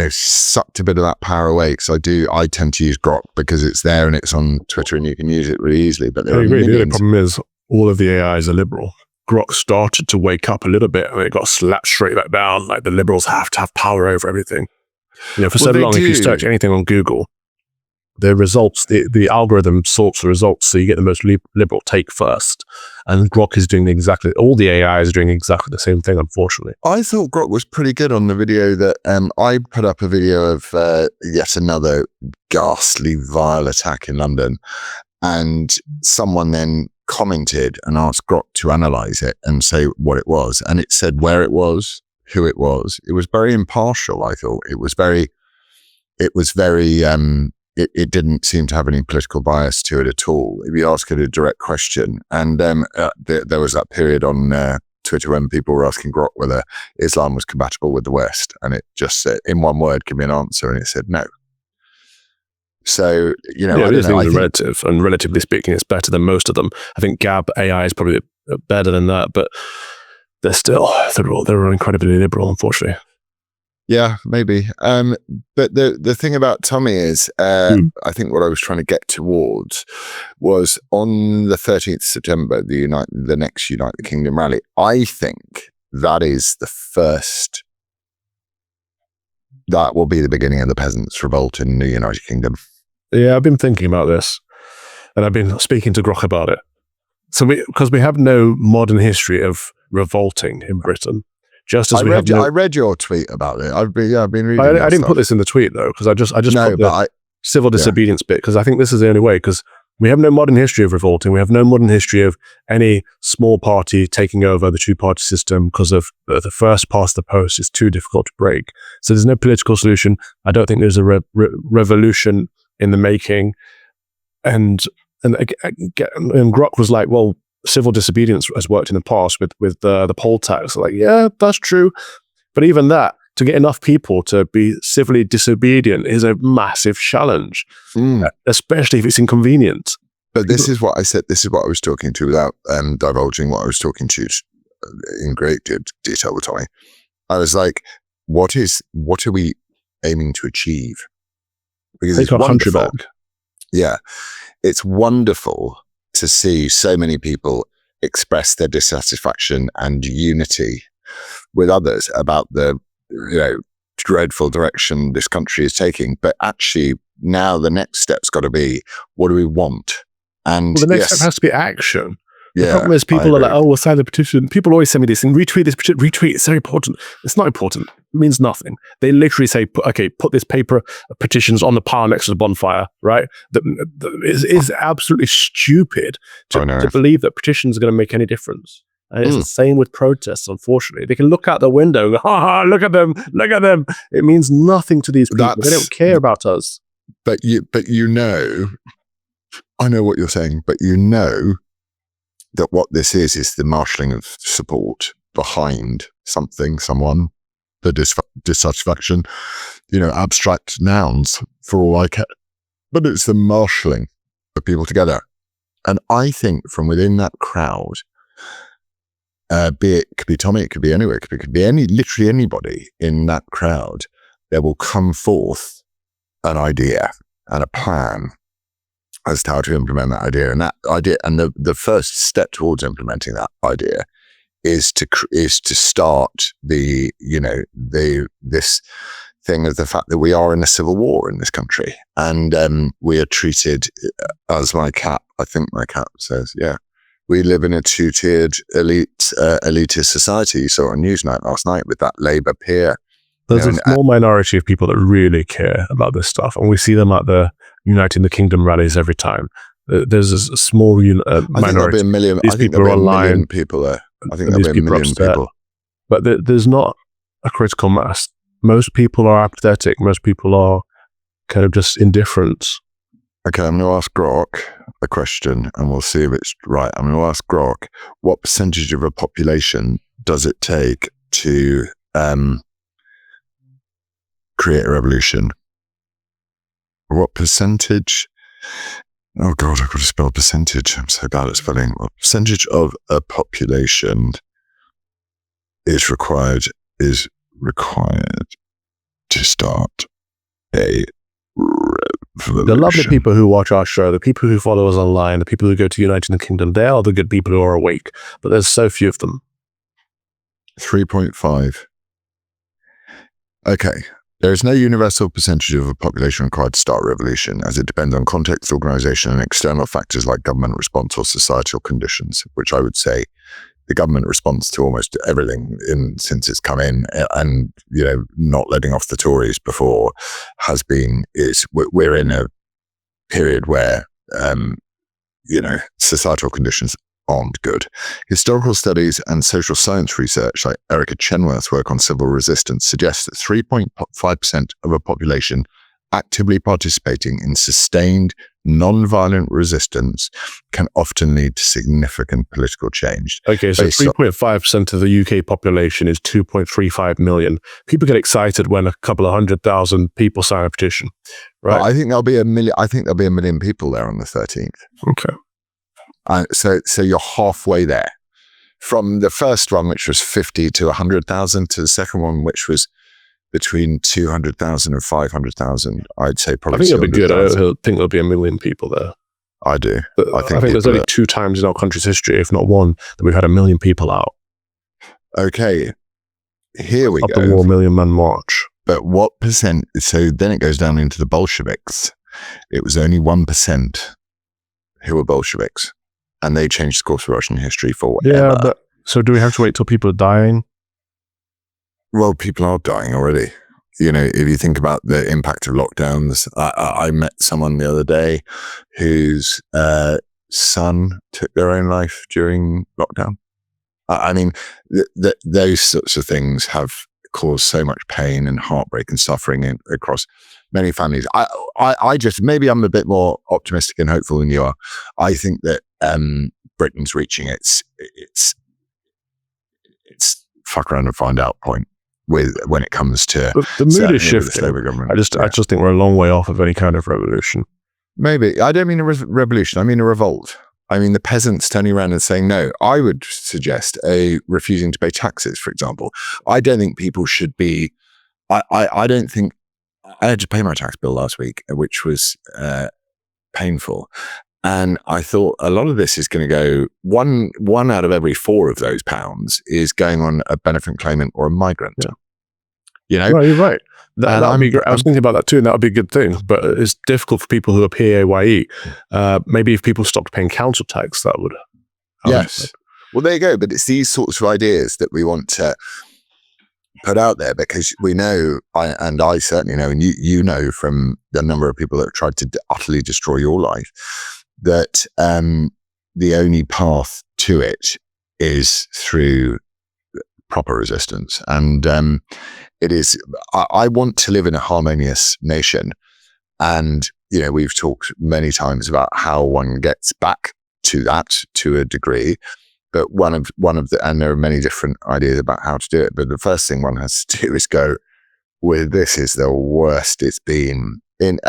sucked a bit of that power away, because I tend to use Grok because it's there and it's on Twitter and you can use it really easily. But there are the only problem is all of the AIs are liberal. Grok started to wake up a little bit and it got slapped straight back down. Like the liberals have to have power over everything. For so long, if you search anything on Google, the results, the algorithm sorts the results so you get the most liberal take first. And Grok is doing all the AIs are doing exactly the same thing, unfortunately. I thought Grok was pretty good on the video that I put up a video of yet another ghastly, vile attack in London. And someone then commented and asked Grok to analyze it and say what it was. And it said where it was, who it was. It was very impartial, I thought. It didn't seem to have any political bias to it at all. If you ask it a direct question, and there was that period on Twitter when people were asking Grok whether Islam was compatible with the West, and it just said, in one word, give me an answer, and it said no. So, these things are relative, and relatively speaking, it's better than most of them. I think Gab AI is probably better than that, but they're incredibly liberal, unfortunately. Yeah, maybe. But the thing about Tommy is, I think what I was trying to get towards was on the 13th September, the next Unite the Kingdom rally. I think that is the first. That will be the beginning of the peasants' revolt in the United Kingdom. Yeah, I've been thinking about this, and I've been speaking to Grok about it. So because we have no modern history of revolting in Britain. Just as I read your tweet about it. I've been reading. I didn't put this in the tweet though, because I just put the civil disobedience bit, because I think this is the only way. Because we have no modern history of revolting. We have no modern history of any small party taking over the two-party system because of the first past the post is too difficult to break. So there's no political solution. I don't think there's a revolution in the making. And Grok was like, well, civil disobedience has worked in the past with the poll tax. Like, yeah, that's true. But even that, to get enough people to be civilly disobedient is a massive challenge, especially if it's inconvenient. But this is what I said. This is what I was talking to without divulging what I was talking to in great detail with Tommy. I was like, what are we aiming to achieve? Because Take it's wonderful. back. Yeah, it's wonderful to see so many people express their dissatisfaction and unity with others about the dreadful direction this country is taking. But actually, now the next step's got to be, what do we want? And the next step has to be action. The Yeah, problem is people are like, oh, we'll sign the petition. People always send me this and retweet this petition. Retweet, it's very important. It's not important. It means nothing. They literally say, put this paper of petitions on the pile next to the bonfire, right? It is absolutely stupid to believe that petitions are going to make any difference. And it's the same with protests, unfortunately. They can look out the window and go, ha, look at them. It means nothing to these people. They don't care about us. But I know what you're saying, but that what this is the marshalling of support behind someone, the dissatisfaction, abstract nouns for all I care. But it's the marshalling of people together. And I think from within that crowd, it could be Tommy, it could be anywhere, it could be literally anybody in that crowd, there will come forth an idea and a plan as to how to implement that idea. And that idea, and the first step towards implementing that idea is to start this thing of the fact that we are in a civil war in this country, and we are treated as I think my cat says, we live in a two-tiered elitist society. You saw on Newsnight last night with that Labour peer. There's a small minority of people that really care about this stuff, and we see them at the Uniting the Kingdom rallies every time. There's a small minority. I think there'll be a million. These people are online. Million people there. I think there'll be a million people. But there's not a critical mass. Most people are apathetic. Most people are kind of just indifferent. Okay, I'm going to ask Grok a question, and we'll see if it's right. I'm going to ask Grok, what percentage of a population does it take to create a revolution? What percentage? Oh God, I've got to spell percentage. I'm so bad at spelling. What percentage of a population is required to start a revolution? The lovely people who watch our show, the people who follow us online, the people who go to Uniting the Kingdom, they are the good people who are awake. But there's so few of them. 3.5. Okay. There is no universal percentage of a population required to start a revolution, as it depends on context, organisation, and external factors like government response or societal conditions, which I would say the government response to almost everything since it's come in, and not letting off the Tories before, we're in a period where societal conditions aren't good. Historical studies and social science research like Erica Chenworth's work on civil resistance suggests that 3.5% of a population actively participating in sustained non-violent resistance can often lead to significant political change. Okay, so 3.5% of the UK population is 2.35 million. People get excited when a couple of 100,000 people sign a petition, right? Well, I think there'll be a million people there on the 13th. Okay. So you're halfway there. From the first one, which was 50 to 100,000, to the second one, which was between 200,000 and 500,000, I'd say probably. I think it'll be good. I think there'll be a million people there. I do. I think there's only 2 times in our country's history, if not one, that we've had 1 million people out. Okay, here we go. Up the War Million Man March. But what percent? So then it goes down into the Bolsheviks. It was only 1% who were Bolsheviks. And they changed the course of Russian history forever. Yeah, but so do we have to wait till people are dying? Well, people are dying already. If you think about the impact of lockdowns, I met someone the other day whose son took their own life during lockdown. I mean, those sorts of things have caused so much pain and heartbreak and suffering across many families. I just, maybe I'm a bit more optimistic and hopeful than you are. I think that Britain's reaching its fuck around and find out point when it comes to the mood is shifting. I just think we're a long way off of any kind of revolution. Maybe. I don't mean a revolution. I mean a revolt. I mean the peasants turning around and saying no. I would suggest refusing to pay taxes, for example. I don't think people should be. I don't think I had to pay my tax bill last week, which was painful. And I thought a lot of this is going to go, one out of every 4 of those pounds is going on a benefit claimant or a migrant. Yeah. You know? Well, you're right. That'd be great. I was thinking about that too, and that would be a good thing. But it's difficult for people who are PAYE. Maybe if people stopped paying council tax, that would. Yes. Well, there you go. But it's these sorts of ideas that we want to put out there, because we know, I certainly know, and you know from the number of people that have tried to utterly destroy your life, that the only path to it is through proper resistance. And it is, I want to live in a harmonious nation. And, we've talked many times about how one gets back to that to a degree. But one of the, and there are many different ideas about how to do it. But the first thing one has to do is go, well, this is the worst it's been in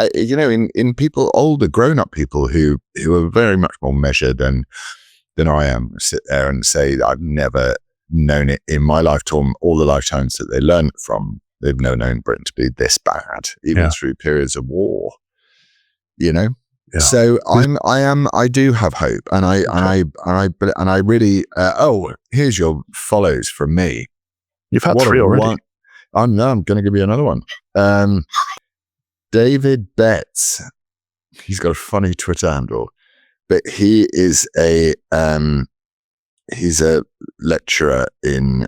people, older grown-up people who are very much more measured than I am, sit there and say, I've never known it in my lifetime, all the lifetimes that they learned from. They've never known Britain to be this bad, even through periods of war, Yeah. So I do have hope, and I really. Here's your follows from me. You've had 3 already. I'm going to give you another one. David Betts. He's got a funny Twitter handle, but he is he's a lecturer in.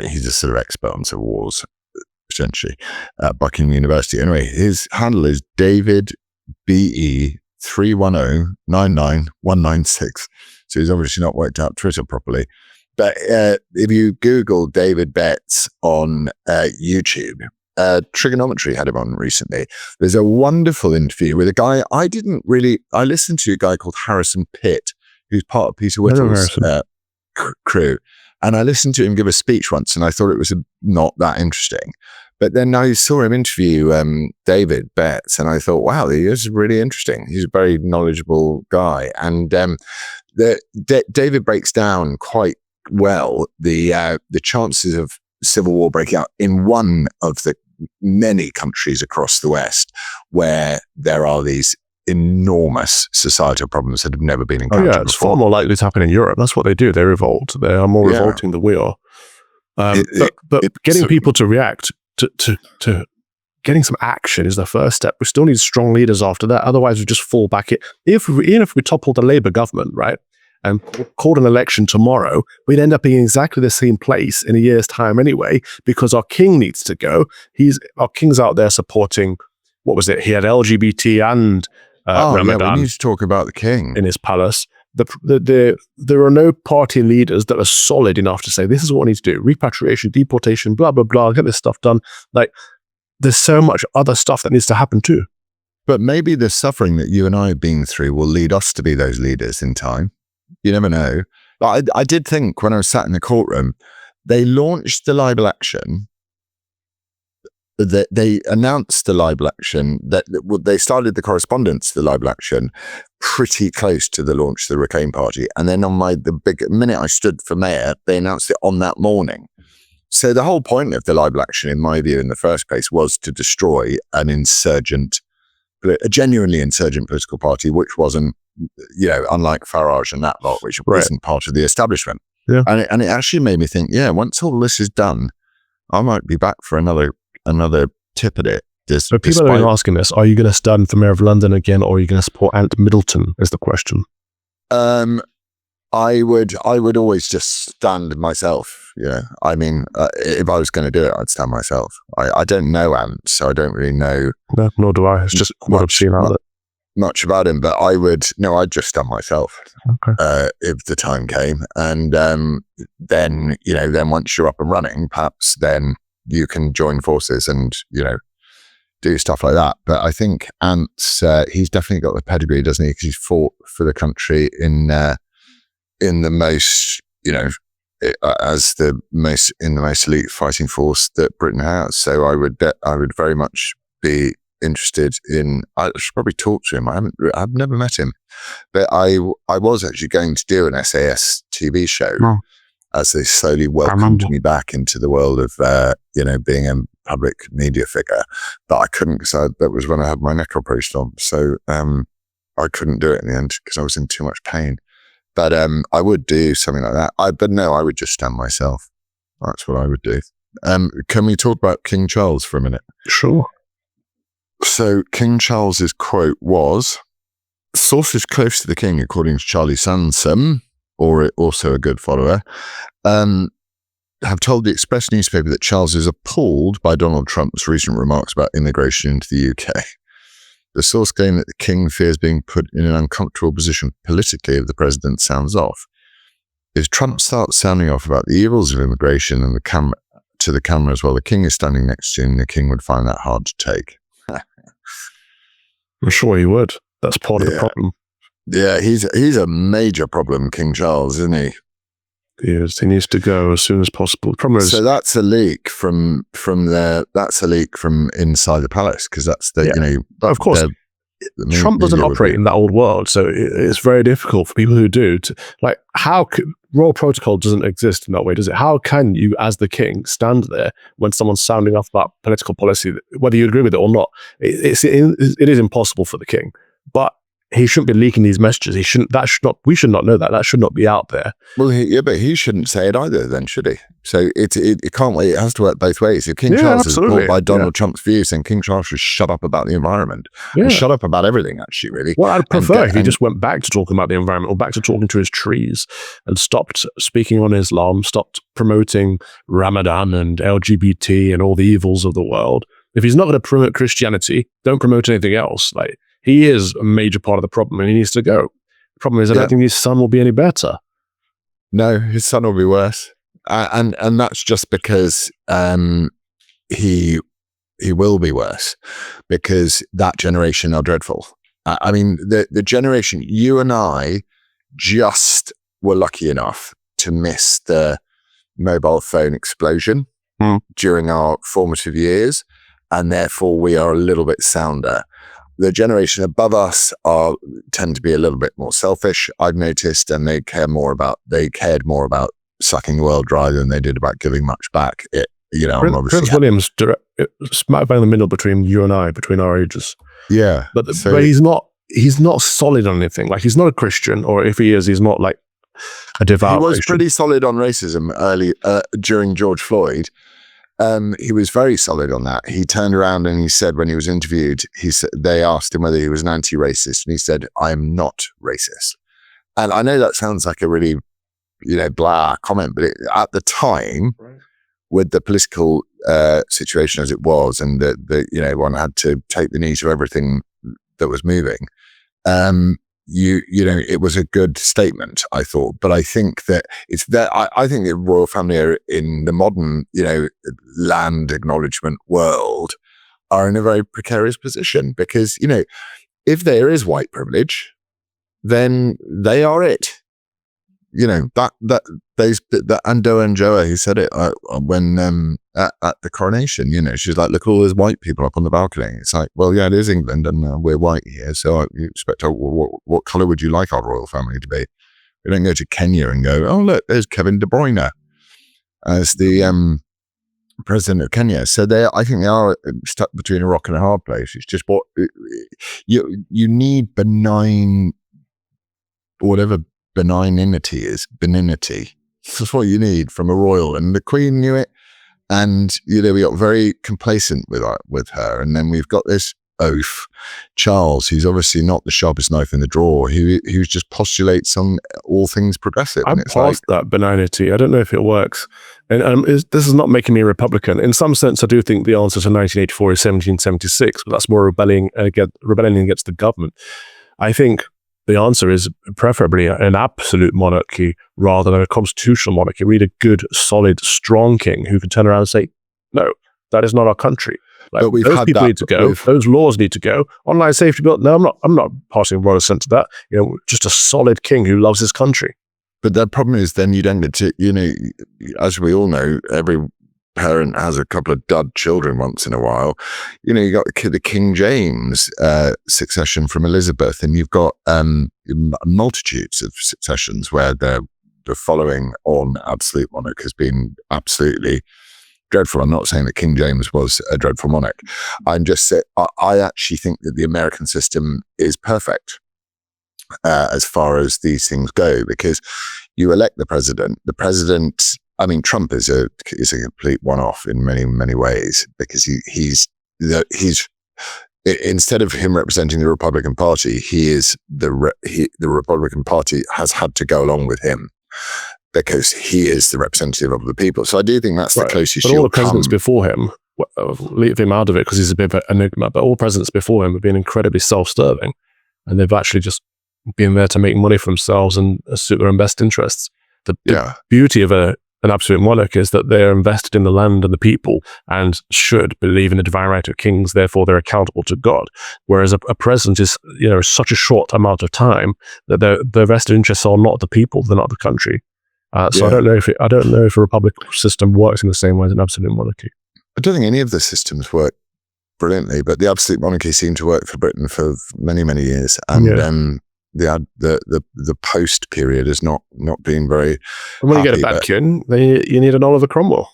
He's a sort of expert on civil wars, essentially, at Buckingham University. Anyway, his handle is David BE 310-99196. So he's obviously not worked out Twitter properly. But if you Google David Betts on YouTube, Trigonometry had him on recently. There's a wonderful interview with a guy I listened to, a guy called Harrison Pitt, who's part of Peter Whittle's crew. And I listened to him give a speech once, and I thought it was not that interesting. But then I saw him interview David Betts, and I thought, wow, he is really interesting. He's a very knowledgeable guy. And David breaks down quite well the chances of civil war breaking out in one of the many countries across the West where there are these enormous societal problems that have never been encountered it's before. far more likely to happen in Europe. That's what they do. They revolt. They are more revolting than we are. But getting people to react to getting some action is the first step. We still need strong leaders after that. Otherwise, we just fall back. Even if we toppled the Labour government, right, and called an election tomorrow, we'd end up being in exactly the same place in a year's time anyway, because our king needs to go. Our king's out there supporting, what was it? He had LGBT and Ramadan. We need to talk about the king in his palace. There are no party leaders that are solid enough to say, this is what we need to do. Repatriation, deportation, blah, blah, blah. Get this stuff done. Like, there's so much other stuff that needs to happen too. But maybe the suffering that you and I have been through will lead us to be those leaders in time. You never know. But I did think when I was sat in the courtroom, they launched the libel action. That they announced the libel action, that they started the correspondence to the libel action pretty close to the launch of the Reclaim Party. And then on the big minute I stood for mayor, they announced it on that morning. So the whole point of the libel action, in my view, in the first place, was to destroy a genuinely insurgent political party, which wasn't, unlike Farage and that lot, which wasn't part of the establishment. Yeah. And it actually made me think, once all this is done, I might be back for another tip at it. So people are asking this, are you going to stand for Mayor of London again, or are you going to support Ant Middleton, is the question. I would always just stand myself. I mean, if I was going to do it, I'd stand myself. I don't know Ant, so I don't really know. No, nor do I. It's just what I've seen out of it. Much about him, but I'd just stand myself. Okay. If the time came. And then once you're up and running, perhaps then you can join forces and, do stuff like that. But I think Ant's, he's definitely got the pedigree, doesn't he? Because he's fought for the country in the most, as the most elite fighting force that Britain has. So I would very much be interested in. I should probably talk to him. I've never met him, but I was actually going to do an SAS TV show as they slowly welcomed me back into the world of being a public media figure, but I couldn't because that was when I had my neck operation on. So I couldn't do it in the end because I was in too much pain. But I would do something like that. But no, I would just stand myself. That's what I would do. Can we talk about King Charles for a minute? Sure. So King Charles's quote was, sources close to the king, according to Charlie Sansom, or also a good follower, have told the Express newspaper that Charles is appalled by Donald Trump's recent remarks about immigration into the UK. The source claimed that the king fears being put in an uncomfortable position politically if the president sounds off. If Trump starts sounding off about the evils of immigration and to the camera as well, the king is standing next to him, the king would find that hard to take. I'm sure he would. That's part of the problem. Yeah, he's a major problem, King Charles, isn't he? He is. He needs to go as soon as possible. The problem is, so that's a leak from there. That's a leak from inside the palace because that's the of course. Trump doesn't operate in that old world, so it's very difficult for people who do to, like, how royal protocol doesn't exist in that way, does it? How can you, as the king, stand there when someone's sounding off about political policy, whether you agree with it or not? It is impossible for the king, but he shouldn't be leaking these messages. We should not know that. That should not be out there. Well, but he shouldn't say it either then, should he? So it can't wait. It has to work both ways. If King Charles is brought by Donald Trump's views, then King Charles should shut up about the environment and shut up about everything, actually, really. Well, I'd prefer if he just went back to talking about the environment or back to talking to his trees and stopped speaking on Islam, stopped promoting Ramadan and LGBT and all the evils of the world. If he's not going to promote Christianity, don't promote anything else. Like, he is a major part of the problem and he needs to go. The problem is, I don't think his son will be any better. No, his son will be worse. And that's just because he will be worse because that generation are dreadful. I mean, the generation, you and I just were lucky enough to miss the mobile phone explosion during our formative years, and therefore we are a little bit sounder. The generation above us tend to be a little bit more selfish, I've noticed, and they cared more about sucking the world dry than they did about giving much back. Prince William's smack bang in the middle between you and I, between our ages. Yeah, but he's not solid on anything. Like, he's not a Christian, or if he is, he's not like a devout. He was Christian. Pretty solid on racism early during George Floyd. He was very solid on that. He turned around and he said, when he was interviewed, they asked him whether he was an anti-racist, and he said, "I am not racist." And I know that sounds like a really, blah comment, but at the time, with the political situation as it was, and one had to take the knee to everything that was moving, it was a good statement, I thought. But I think that I think the royal family are in the modern, land acknowledgement world are in a very precarious position because, if there is white privilege, then they are it. That Ando and Joa, who said it when at the coronation, she's like, look, all those white people up on the balcony. It's like, well, yeah, it is England and we're white here. So you expect, what color would you like our royal family to be? We don't go to Kenya and go, oh, look, there's Kevin De Bruyne as the president of Kenya. So I think they are stuck between a rock and a hard place. It's just what you need whatever benignity is. That's what you need from a royal, and the Queen knew it. And we got very complacent with her, and then we've got this oaf Charles, who's obviously not the sharpest knife in the drawer, who just postulates on all things progressive. I'm past that benignity. I don't know if it works, and this is not making me a Republican. In some sense, I do think the answer to 1984 is 1776, but that's more rebelling against the government. I think the answer is preferably an absolute monarchy rather than a constitutional monarchy. We need a good, solid, strong king who can turn around and say, no, that is not our country. Like, but those people need to go. Those laws need to go. Online Saftety Bill. No, I'm not passing royal assent to that. Just a solid king who loves his country. But the problem is then you don't get to, as we all know, every parent has a couple of dud children once in a while. You got the King James succession from Elizabeth, and you've got multitudes of successions where the following on absolute monarch has been absolutely dreadful. I'm not saying that King James was a dreadful monarch. I'm just saying I actually think that the American system is perfect. as far as these things go, because you elect the president. The president, I mean, Trump is a complete one-off in many, many ways, because he's instead of him representing the Republican Party, the Republican Party has had to go along with him because he is the representative of the people. So I do think that's the closest. But all the presidents before him, leave him out of it because he's a bit of an enigma, but all presidents before him have been incredibly self-serving, and they've actually just been there to make money for themselves and suit their own best interests. The beauty of an absolute monarch is that they're invested in the land and the people and should believe in the divine right of kings, therefore they're accountable to God. Whereas a president is, such a short amount of time that their vested interests are not the people, they're not the country. So I don't know if a republic system works in the same way as an absolute monarchy. I don't think any of the systems work brilliantly, but the absolute monarchy seemed to work for Britain for many, many years. And the post period has not been very. And when you get a bad king, then you need an Oliver Cromwell.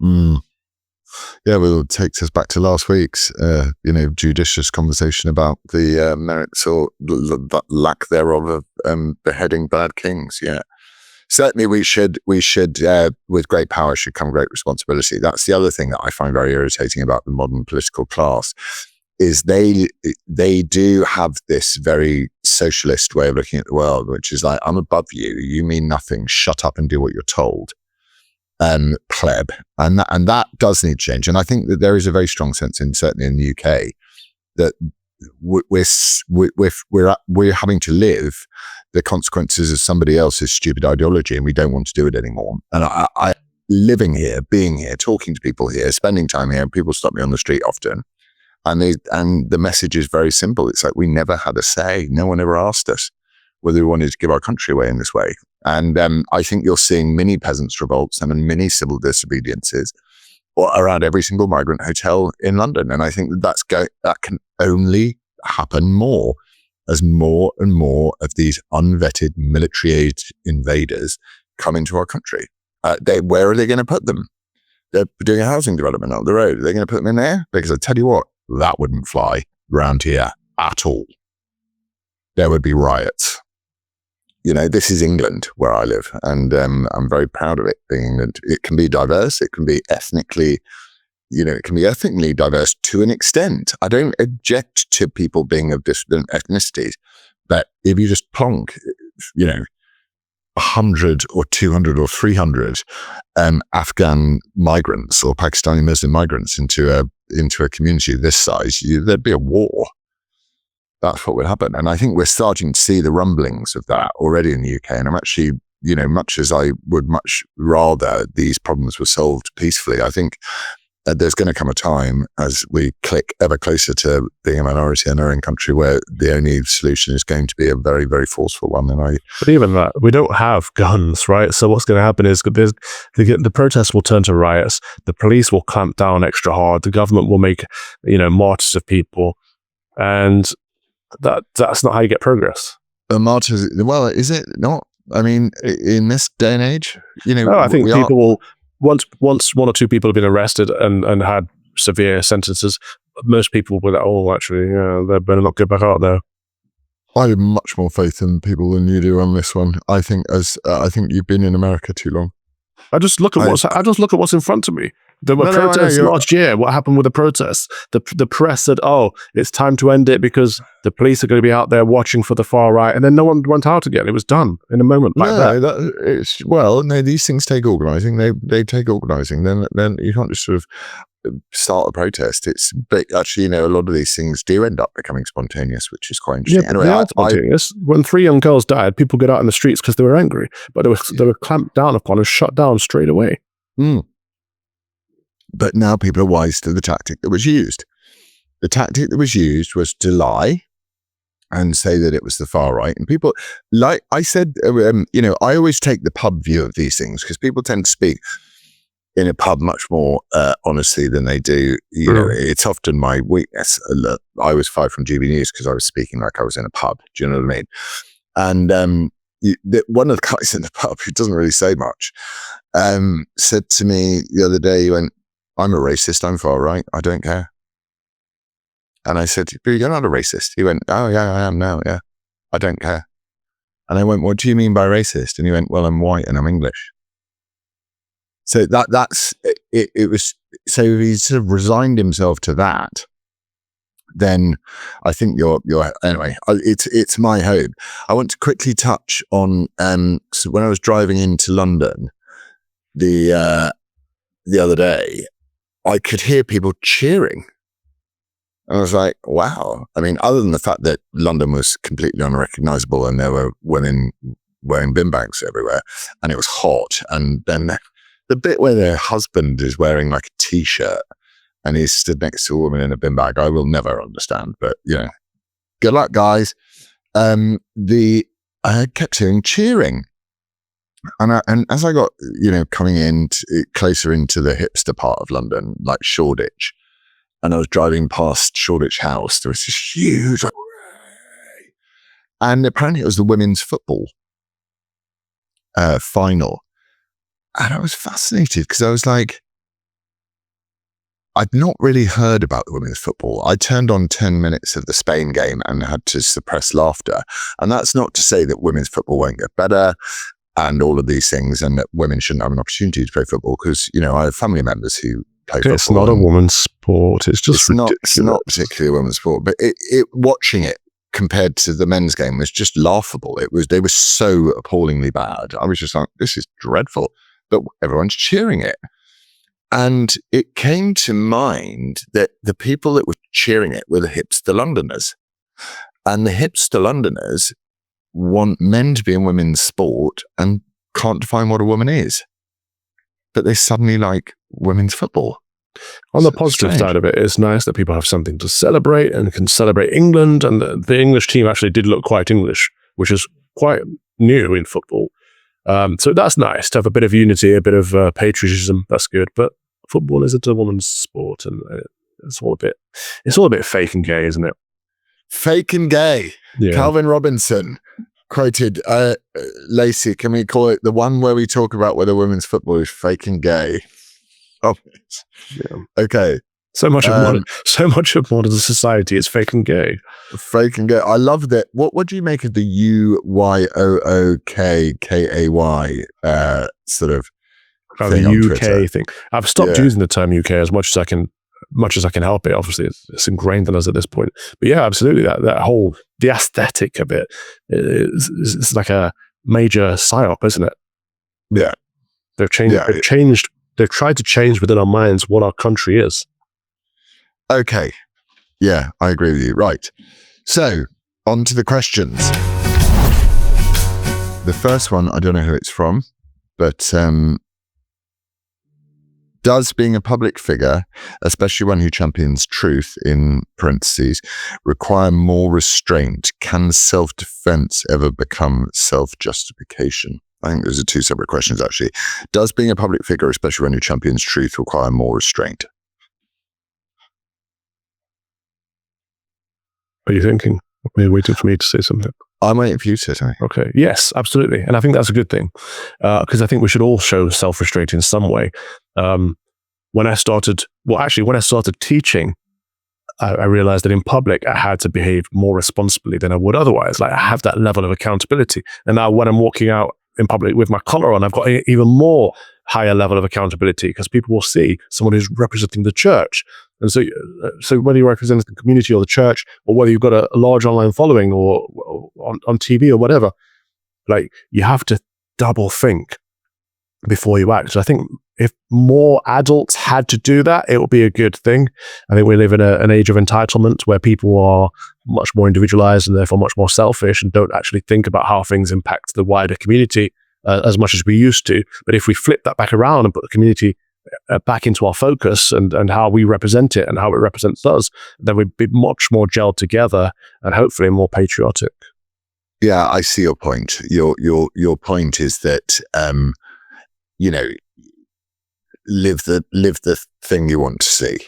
Yeah, well, it takes us back to last week's, judicious conversation about the merits or lack thereof of beheading bad kings. Yeah, certainly we should with great power should come great responsibility. That's the other thing that I find very irritating about the modern political class. Is they do have this very socialist way of looking at the world, which is like, I'm above you. You mean nothing. Shut up and do what you're told. Pleb. And that does need change. And I think that there is a very strong sense, certainly in the UK, that we're having to live the consequences of somebody else's stupid ideology, and we don't want to do it anymore. And I living here, being here, talking to people here, spending time here, people stop me on the street often. And the message is very simple. It's like, we never had a say. No one ever asked us whether we wanted to give our country away in this way. And I think you're seeing mini peasants' revolts and mini civil disobediences around every single migrant hotel in London. And I think that can only happen more as more and more of these unvetted military-age invaders come into our country. Where are they going to put them? They're doing a housing development up the road. Are they going to put them in there? Because I tell you what, that wouldn't fly around here at all. There would be riots. This is England where I live, and I'm very proud of it being England. It can be diverse. It can be ethnically, diverse to an extent. I don't object to people being of different ethnicities, but if you just plonk, 100 or 200 or 300 Afghan migrants or Pakistani Muslim migrants into a community of this size, there'd be a war. That's what would happen. And I think we're starting to see the rumblings of that already in the UK. And I'm actually, much as I would much rather these problems were solved peacefully, I think that there's going to come a time as we click ever closer to being a minority in our own country where the only solution is going to be a very, very forceful one. But even that, we don't have guns, right? So what's going to happen is the protests will turn to riots. The police will clamp down extra hard. The government will make, martyrs of people. And that's not how you get progress. Martyrs, well, is it not? I mean, in this day and age, I think people will, once one or two people have been arrested and had severe sentences, most people will be like, oh, actually, they better not go back out there. I have much more faith in people than you do on this one. I think you've been in America too long. I just look at what's in front of me. There were protests last year. What happened with the protests? The press said, "Oh, it's time to end it because the police are going to be out there watching for the far right," and then no one went out again. It was done in a moment like that. These things take organising. They take organising. Then you can't just sort of start a protest. But actually, a lot of these things do end up becoming spontaneous, which is quite interesting. Yeah, anyway, they are spontaneous. When 3 young girls died, people got out in the streets because they were angry, but they were clamped down upon and shut down straight away. But now people are wise to the tactic that was used. The tactic that was used was to lie and say that it was the far right. And people, like I said, I always take the pub view of these things because people tend to speak in a pub much more honestly than they do. It's often my weakness. I was fired from GB News because I was speaking like I was in a pub. Do you know what I mean? And one of the guys in the pub, who doesn't really say much, said to me the other day, he went, "I'm a racist, I'm far right, I don't care." And I said, "But you're not a racist." He went, "Oh yeah, I am now, yeah." I don't care. And I went, what do you mean by racist? And he went, well, I'm white and I'm English. So that's it. It was, so if he sort of resigned himself to that, then I think you're anyway, it's my hope. I want to quickly touch on, so when I was driving into London the other day, I could hear people cheering. I was like, wow. I mean, other than the fact that London was completely unrecognizable and there were women wearing bin bags everywhere and it was hot. And then the bit where their husband is wearing like a t-shirt and he's stood next to a woman in a bin bag, I will never understand. But, good luck, guys. I kept hearing cheering. And as I got, coming in closer into the hipster part of London, like Shoreditch, and I was driving past Shoreditch House, there was this huge, and apparently it was the women's football final. And I was fascinated because I was like, I'd not really heard about the women's football. I turned on 10 minutes of the Spain game and had to suppress laughter. And that's not to say that women's football won't get better and all of these things, and that women shouldn't have an opportunity to play football, because, I have family members who play football. It's not a woman's sport. It's just ridiculous. It's not particularly a women's sport, but watching it compared to the men's game was just laughable. They were so appallingly bad. I was just like, this is dreadful, but everyone's cheering it. And it came to mind that the people that were cheering it were the hipster Londoners. And the hipster Londoners want men to be in women's sport and can't define what a woman is. But they suddenly like women's football. On the positive side of it, it's nice that people have something to celebrate and can celebrate England. And the English team actually did look quite English, which is quite new in football. So that's nice to have a bit of unity, a bit of patriotism. That's good. But football isn't a woman's sport, and it's all a bit fake and gay, isn't it? Fake and gay. Yeah. Calvin Robinson quoted Lacey. Can we call it the one where we talk about whether women's football is fake and gay? Oh, yeah. Okay. So much of modern society is fake and gay. Fake and gay. I love that. What do you make of the UYOOKKAY sort of thing the on UK Twitter? thing? I've stopped using the term UK as much as I can help it. Obviously, it's ingrained in us at this point. But yeah, absolutely. That whole the aesthetic of it is like a major psyop, isn't it? Yeah. They've changed. They've tried to change within our minds what our country is. Okay. Yeah, I agree with you. Right. So, on to the questions. The first one, I don't know who it's from, but does being a public figure, especially one who champions truth, in parentheses, require more restraint? Can self-defense ever become self-justification? I think those are two separate questions, actually. Does being a public figure, especially one who champions truth, require more restraint? What are you thinking? Are you waiting for me to say something? I'm waiting for you to say. Okay. Yes, absolutely. And I think that's a good thing, because I think we should all show self-restraint in some way. When I started teaching, I realized that in public, I had to behave more responsibly than I would otherwise. Like, I have that level of accountability. And now when I'm walking out in public with my collar on, I've got an even more higher level of accountability, because people will see someone who's representing the church. And so whether you're representing the community or the church, or whether you've got a large online following or on TV or whatever, like, you have to double think before you act. So I think if more adults had to do that, it would be a good thing. I think we live in an age of entitlement where people are much more individualized and therefore much more selfish and don't actually think about how things impact the wider community as much as we used to. But if we flip that back around and put the community back into our focus and how we represent it and how it represents us, then we'd be much more gelled together and hopefully more patriotic. Yeah, I see your point. Your point is that live the thing you want to see.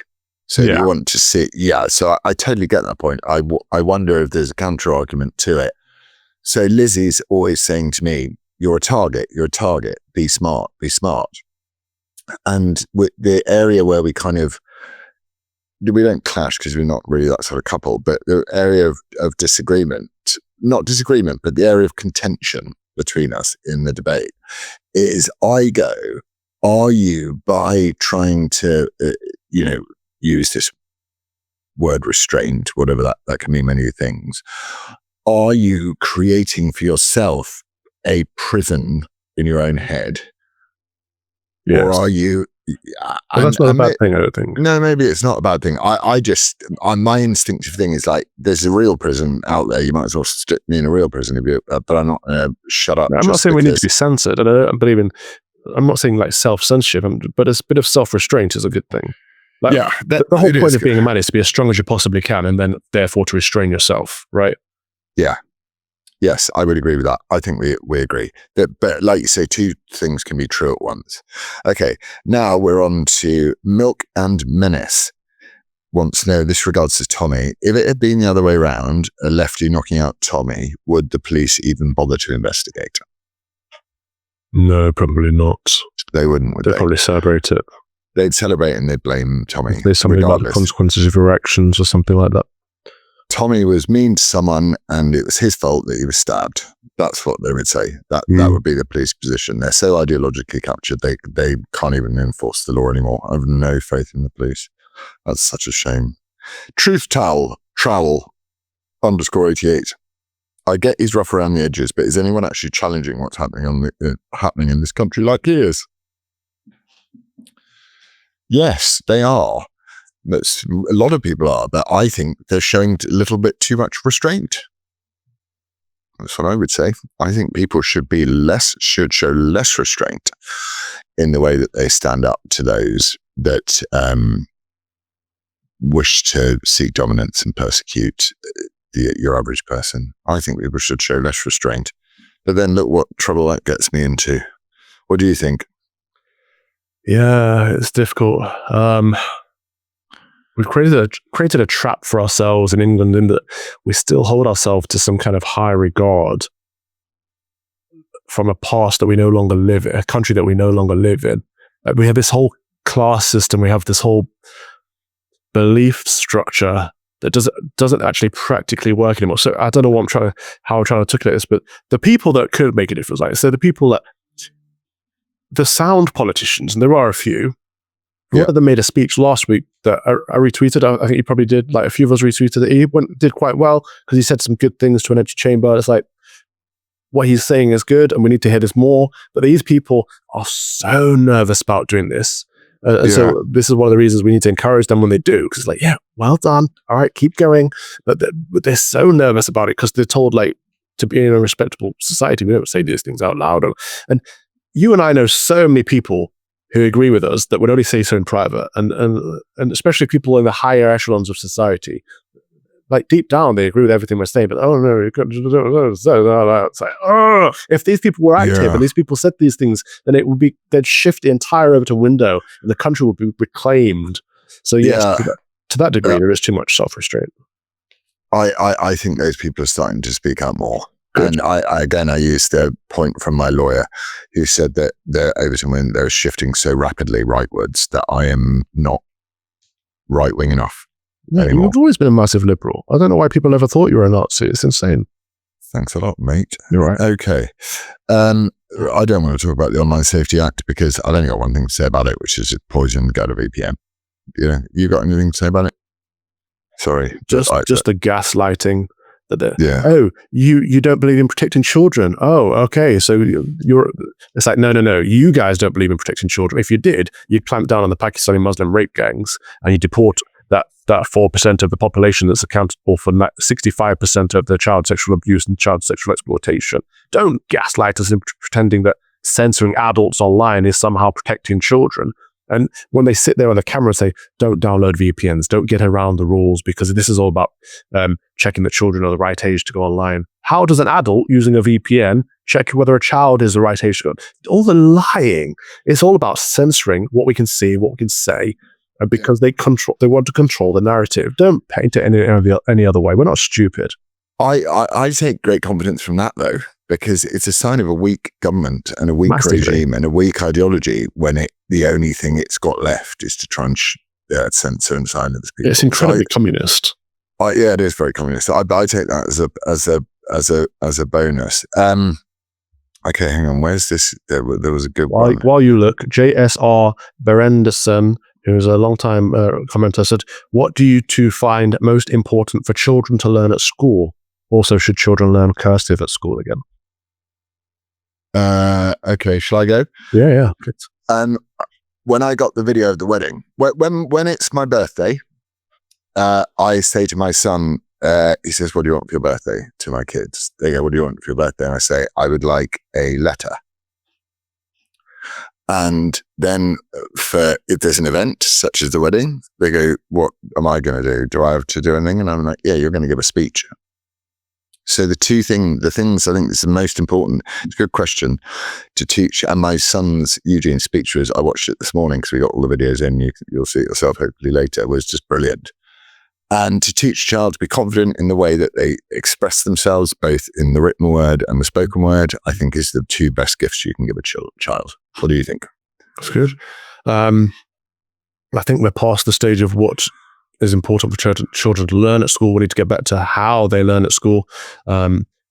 So you want to see, so I totally get that point. I wonder if there's a counter argument to it. So Lizzie's always saying to me, you're a target, be smart. And the area where we don't clash because we're not really that sort of couple, but the area of disagreement not disagreement, but the area of contention between us in the debate is I go, are you, by trying to, use this word restraint, whatever that can mean many things, are you creating for yourself a prison in your own head? Yes. Or are you... Well, that's not a bad thing, I don't think. No, maybe it's not a bad thing. My instinctive thing is like, there's a real prison out there. You might as well stick me in a real prison if you, but I'm not shut up. I'm not saying we need to be censored. I don't believe in, I'm not saying like self-censorship, but a bit of self-restraint is a good thing. Like, yeah. The whole point of being a man is to be as strong as you possibly can and then therefore to restrain yourself, right? Yeah. Yes, I would agree with that. I think we agree. But like you say, two things can be true at once. Okay, now we're on to Milk and Menace. Wants to know, this regards to Tommy. If it had been the other way around, a lefty knocking out Tommy, would the police even bother to investigate? No, probably not. They wouldn't, would they? They'd probably celebrate it. They'd celebrate and they'd blame Tommy. There's something about the consequences of your actions or something like that. Tommy was mean to someone and it was his fault that he was stabbed. That's what they would say. That would be the police position. They're so ideologically captured, they can't even enforce the law anymore. I have no faith in the police. That's such a shame. Truth Trowel _88. I get he's rough around the edges, but is anyone actually challenging what's happening happening in this country like he is? Yes, they are. A lot of people are, but I think they're showing a little bit too much restraint. That's what I would say. I think people should show less restraint in the way that they stand up to those that wish to seek dominance and persecute your average person. I think people should show less restraint. But then look what trouble that gets me into. What do you think? Yeah, it's difficult. We've created a trap for ourselves in England in that we still hold ourselves to some kind of high regard from a past that we no longer live in, a country that we no longer live in. We have this whole class system. We have this whole belief structure that doesn't actually practically work anymore. So I don't know how I'm trying to articulate this, but the people that could make a difference, like so the people that, the sound politicians, and there are a few. One of them made a speech last week that I retweeted. I think he probably did. Like a few of us retweeted it. He did quite well because he said some good things to an empty chamber. It's like what he's saying is good, and we need to hear this more. But these people are so nervous about doing this. So this is one of the reasons we need to encourage them when they do. Because it's like, yeah, well done. All right, keep going. But they're so nervous about it because they're told like to be in a respectable society, we don't say these things out loud. And you and I know so many people who agree with us that would only say so in private, and especially people in the higher echelons of society. Like deep down, they agree with everything we're saying, but oh no, it's like, oh, if these people were active and these people said these things, then they'd shift the entire Overton window and the country would be reclaimed. So yes, to that degree, there is too much self-restraint. I think those people are starting to speak out more. Good. And I used the point from my lawyer who said that the Overton window they're shifting so rapidly rightwards that I am not right-wing enough anymore. You've always been a massive liberal. I don't know why people ever thought you were a Nazi. It's insane. Thanks a lot, mate. You're right. Okay. I don't want to talk about the Online Saftety Act because I've only got one thing to say about it, which is it poisoned go to VPN. You got anything to say about it? Sorry. Just the gaslighting. Oh, you don't believe in protecting children. Oh, okay. So it's like, no. You guys don't believe in protecting children. If you did, you'd clamp down on the Pakistani Muslim rape gangs and you deport that 4% of the population that's accountable for 65% of the child sexual abuse and child sexual exploitation. Don't gaslight us into pretending that censoring adults online is somehow protecting children. And when they sit there on the camera and say, don't download VPNs, don't get around the rules because this is all about checking that children are the right age to go online. How does an adult using a VPN check whether a child is the right age to go? All the lying. It's all about censoring what we can see, what we can say, because they want to control the narrative. Don't paint it any other way. We're not stupid. I take great confidence from that though, because it's a sign of a weak government and a weak regime and a weak ideology when the only thing it's got left is to try and censor and silence people. It's incredibly communist. Yeah, it is very communist. I take that as a bonus. Okay, hang on. Where's this? There was a good one. While you look, JSR Berenderson, who's a long-time commenter, said, "What do you two find most important for children to learn at school? Also, should children learn cursive at school again?" Okay, shall I go? Yeah. When I got the video of the wedding, when it's my birthday, I say to my son, he says, "What do you want for your birthday?" To my kids. They go, "What do you want for your birthday?" And I say, "I would like a letter." And then if there's an event such as the wedding, they go, "What am I going to do? Do I have to do anything?" And I'm like, "Yeah, you're going to give a speech." So the things I think is the most important, it's a good question to teach. And my son's Eugene speech I watched it this morning because we got all the videos in, you'll see it yourself hopefully later, was just brilliant. And to teach a child to be confident in the way that they express themselves, both in the written word and the spoken word, I think is the two best gifts you can give a child. What do you think? That's good. I think we're past the stage of what is important for children to learn at school. We need to get back to how they learn at school.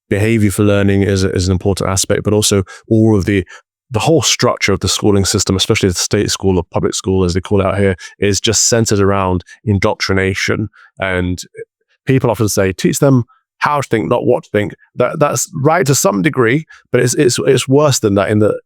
Behavior for learning is an important aspect, but also all of the whole structure of the schooling system, especially the state school or public school, as they call it out here, is just centered around indoctrination. And people often say, teach them how to think, not what to think. That's right to some degree, but it's worse than that in that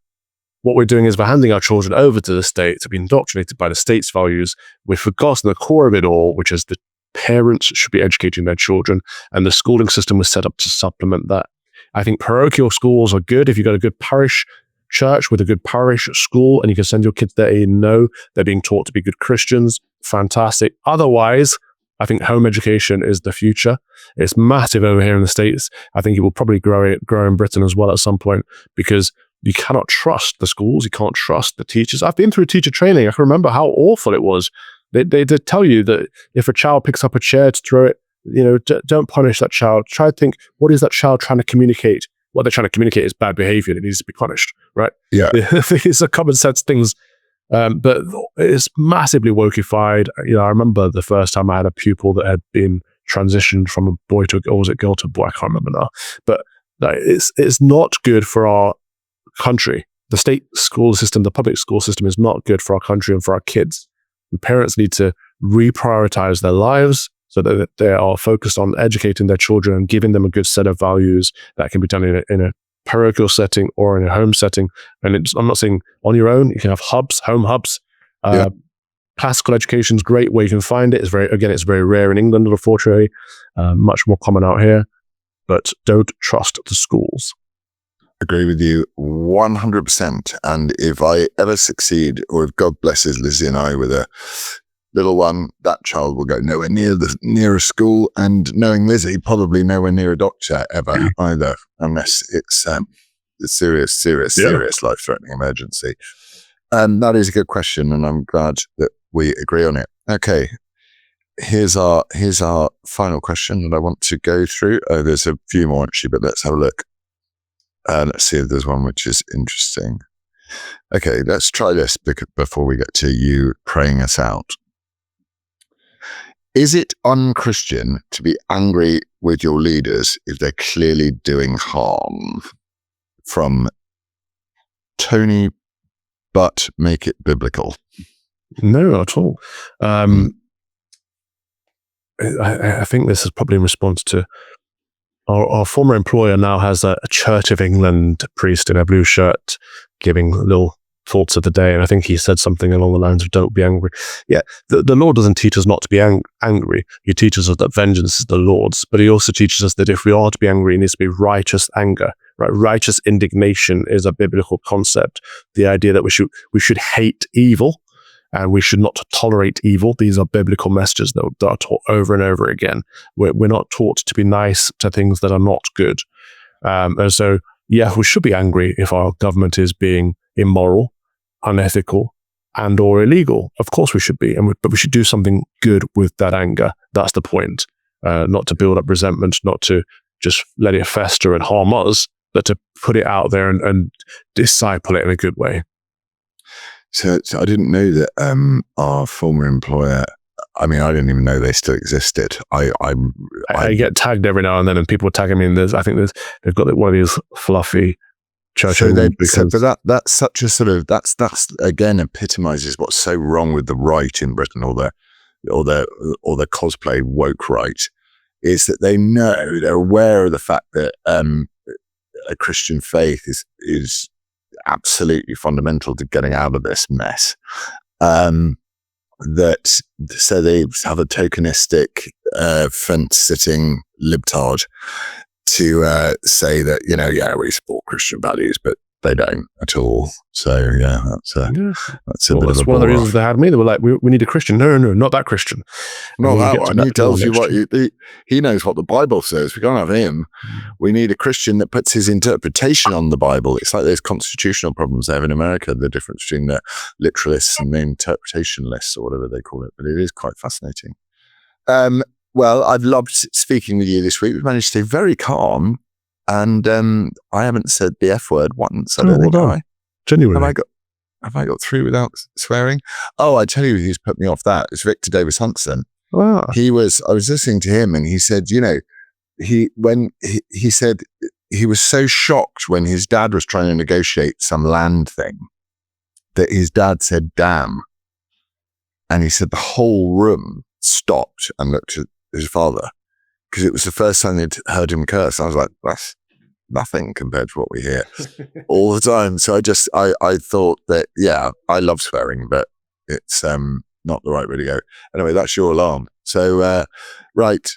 what we're doing is we're handing our children over to the state to be indoctrinated by the state's values. We've forgotten the core of it all, which is the parents should be educating their children, and the schooling system was set up to supplement that. I think parochial schools are good. If you've got a good parish church with a good parish school and you can send your kids there, you know they're being taught to be good Christians, fantastic. Otherwise, I think home education is the future. It's massive over here in the States. I think it will probably grow in Britain as well at some point, because you cannot trust the schools. You can't trust the teachers. I've been through teacher training. I can remember how awful it was. They did tell you that if a child picks up a chair to throw it, don't punish that child. Try to think, what is that child trying to communicate? What they're trying to communicate is bad behavior. It needs to be punished, right? Yeah. It's a common sense things, but it's massively wokeified. I remember the first time I had a pupil that had been transitioned from a boy to a girl, or was it girl to a boy? I can't remember now. But it's not good for our country. The state school system, the public school system is not good for our country and for our kids. And parents need to reprioritize their lives so that they are focused on educating their children and giving them a good set of values that can be done in a parochial setting or in a home setting. And I'm not saying on your own. You can have hubs, home hubs. Classical education is great where you can find it. It's very rare in England, unfortunately. Much more common out here. But don't trust the schools. Agree with you 100%. And if I ever succeed, or if God blesses Lizzie and I with a little one, that child will go nowhere near a school, and knowing Lizzie, probably nowhere near a doctor ever either, unless it's a serious, life-threatening emergency. And that is a good question, and I'm glad that we agree on it. Okay, here's our final question that I want to go through. There's a few more actually, but let's have a look. Let's see if there's one which is interesting. Okay, let's try this before we get to you praying us out. Is it unchristian to be angry with your leaders if they're clearly doing harm? From Tony, but make it biblical. No, not at all. I think this is probably in response to our former employer now has a Church of England priest in a blue shirt giving little thoughts of the day. And I think he said something along the lines of, don't be angry. Yeah, the Lord doesn't teach us not to be angry. He teaches us that vengeance is the Lord's. But he also teaches us that if we are to be angry, it needs to be righteous anger. Right? Righteous indignation is a biblical concept. The idea that we should hate evil and we should not tolerate evil. These are biblical messages that are taught over and over again. We're not taught to be nice to things that are not good. And so, yeah, we should be angry if our government is being immoral, unethical, and or illegal. Of course we should be, but we should do something good with that anger. That's the point. Not to build up resentment, not to just let it fester and harm us, but to put it out there and disciple it in a good way. So I didn't know that our former employer I mean, I didn't even know they still existed. I get tagged every now and then, and people are tagging me. And they've got one of these fluffy church. But that's such a sort of that's again epitomizes what's so wrong with the right in Britain, or the cosplay woke right, is that they're aware of the fact that a Christian faith is absolutely fundamental to getting out of this mess. So they have a tokenistic fence-sitting libtard to say that we support Christian values, but they don't at all. So that's a bit of one of the reasons they had me. They were like, we need a Christian. No, not that Christian. Not that one. He tells you what he knows what the Bible says. We can't have him. We need a Christian that puts his interpretation on the Bible. It's like those constitutional problems they have in America, the difference between the literalists and the interpretationalists, or whatever they call it. But it is quite fascinating. Well, I've loved speaking with you this week. We've managed to stay very calm. And I haven't said the F word once. I don't think I. Genuinely. Have I got through without swearing? Oh, I tell you who's put me off that. It's Victor Davis Hanson. Wow. I was listening to him, and he said, he said he was so shocked when his dad was trying to negotiate some land thing that his dad said, "Damn." And he said the whole room stopped and looked at his father, because it was the first time they'd heard him curse. I was like, that's nothing compared to what we hear all the time. So I thought that, I love swearing, but it's not the right way to go. Anyway, that's your alarm. So, right.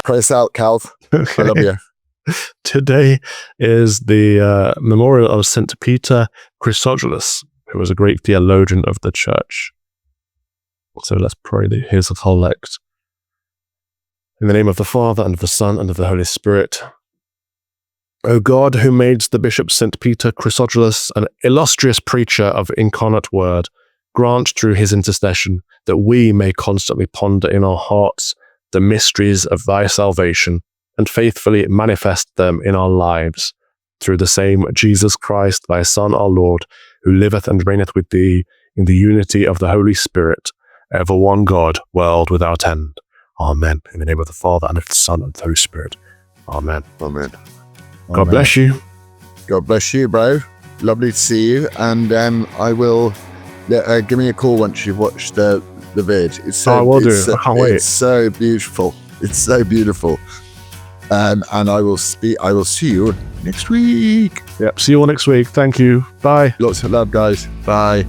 Pray us out, Cal. Okay. I love you. Today is the memorial of St. Peter Chrysologus, who was a great theologian of the church. So let's pray. Here's the collect. In the name of the Father, and of the Son, and of the Holy Spirit. O God, who made the Bishop St. Peter Chrysologus an illustrious preacher of incarnate word, grant through his intercession that we may constantly ponder in our hearts the mysteries of thy salvation, and faithfully manifest them in our lives, through the same Jesus Christ, thy Son, our Lord, who liveth and reigneth with thee in the unity of the Holy Spirit, ever one God, world without end. Amen. In the name of the Father, and of the Son, and of the Holy Spirit. Amen. Amen. God bless you. God bless you, bro. Lovely to see you. And I will give me a call once you've watched the vid. I will do. I can't wait. It's so beautiful. It's so beautiful. And I will see you next week. Yep. See you all next week. Thank you. Bye. Lots of love, guys. Bye.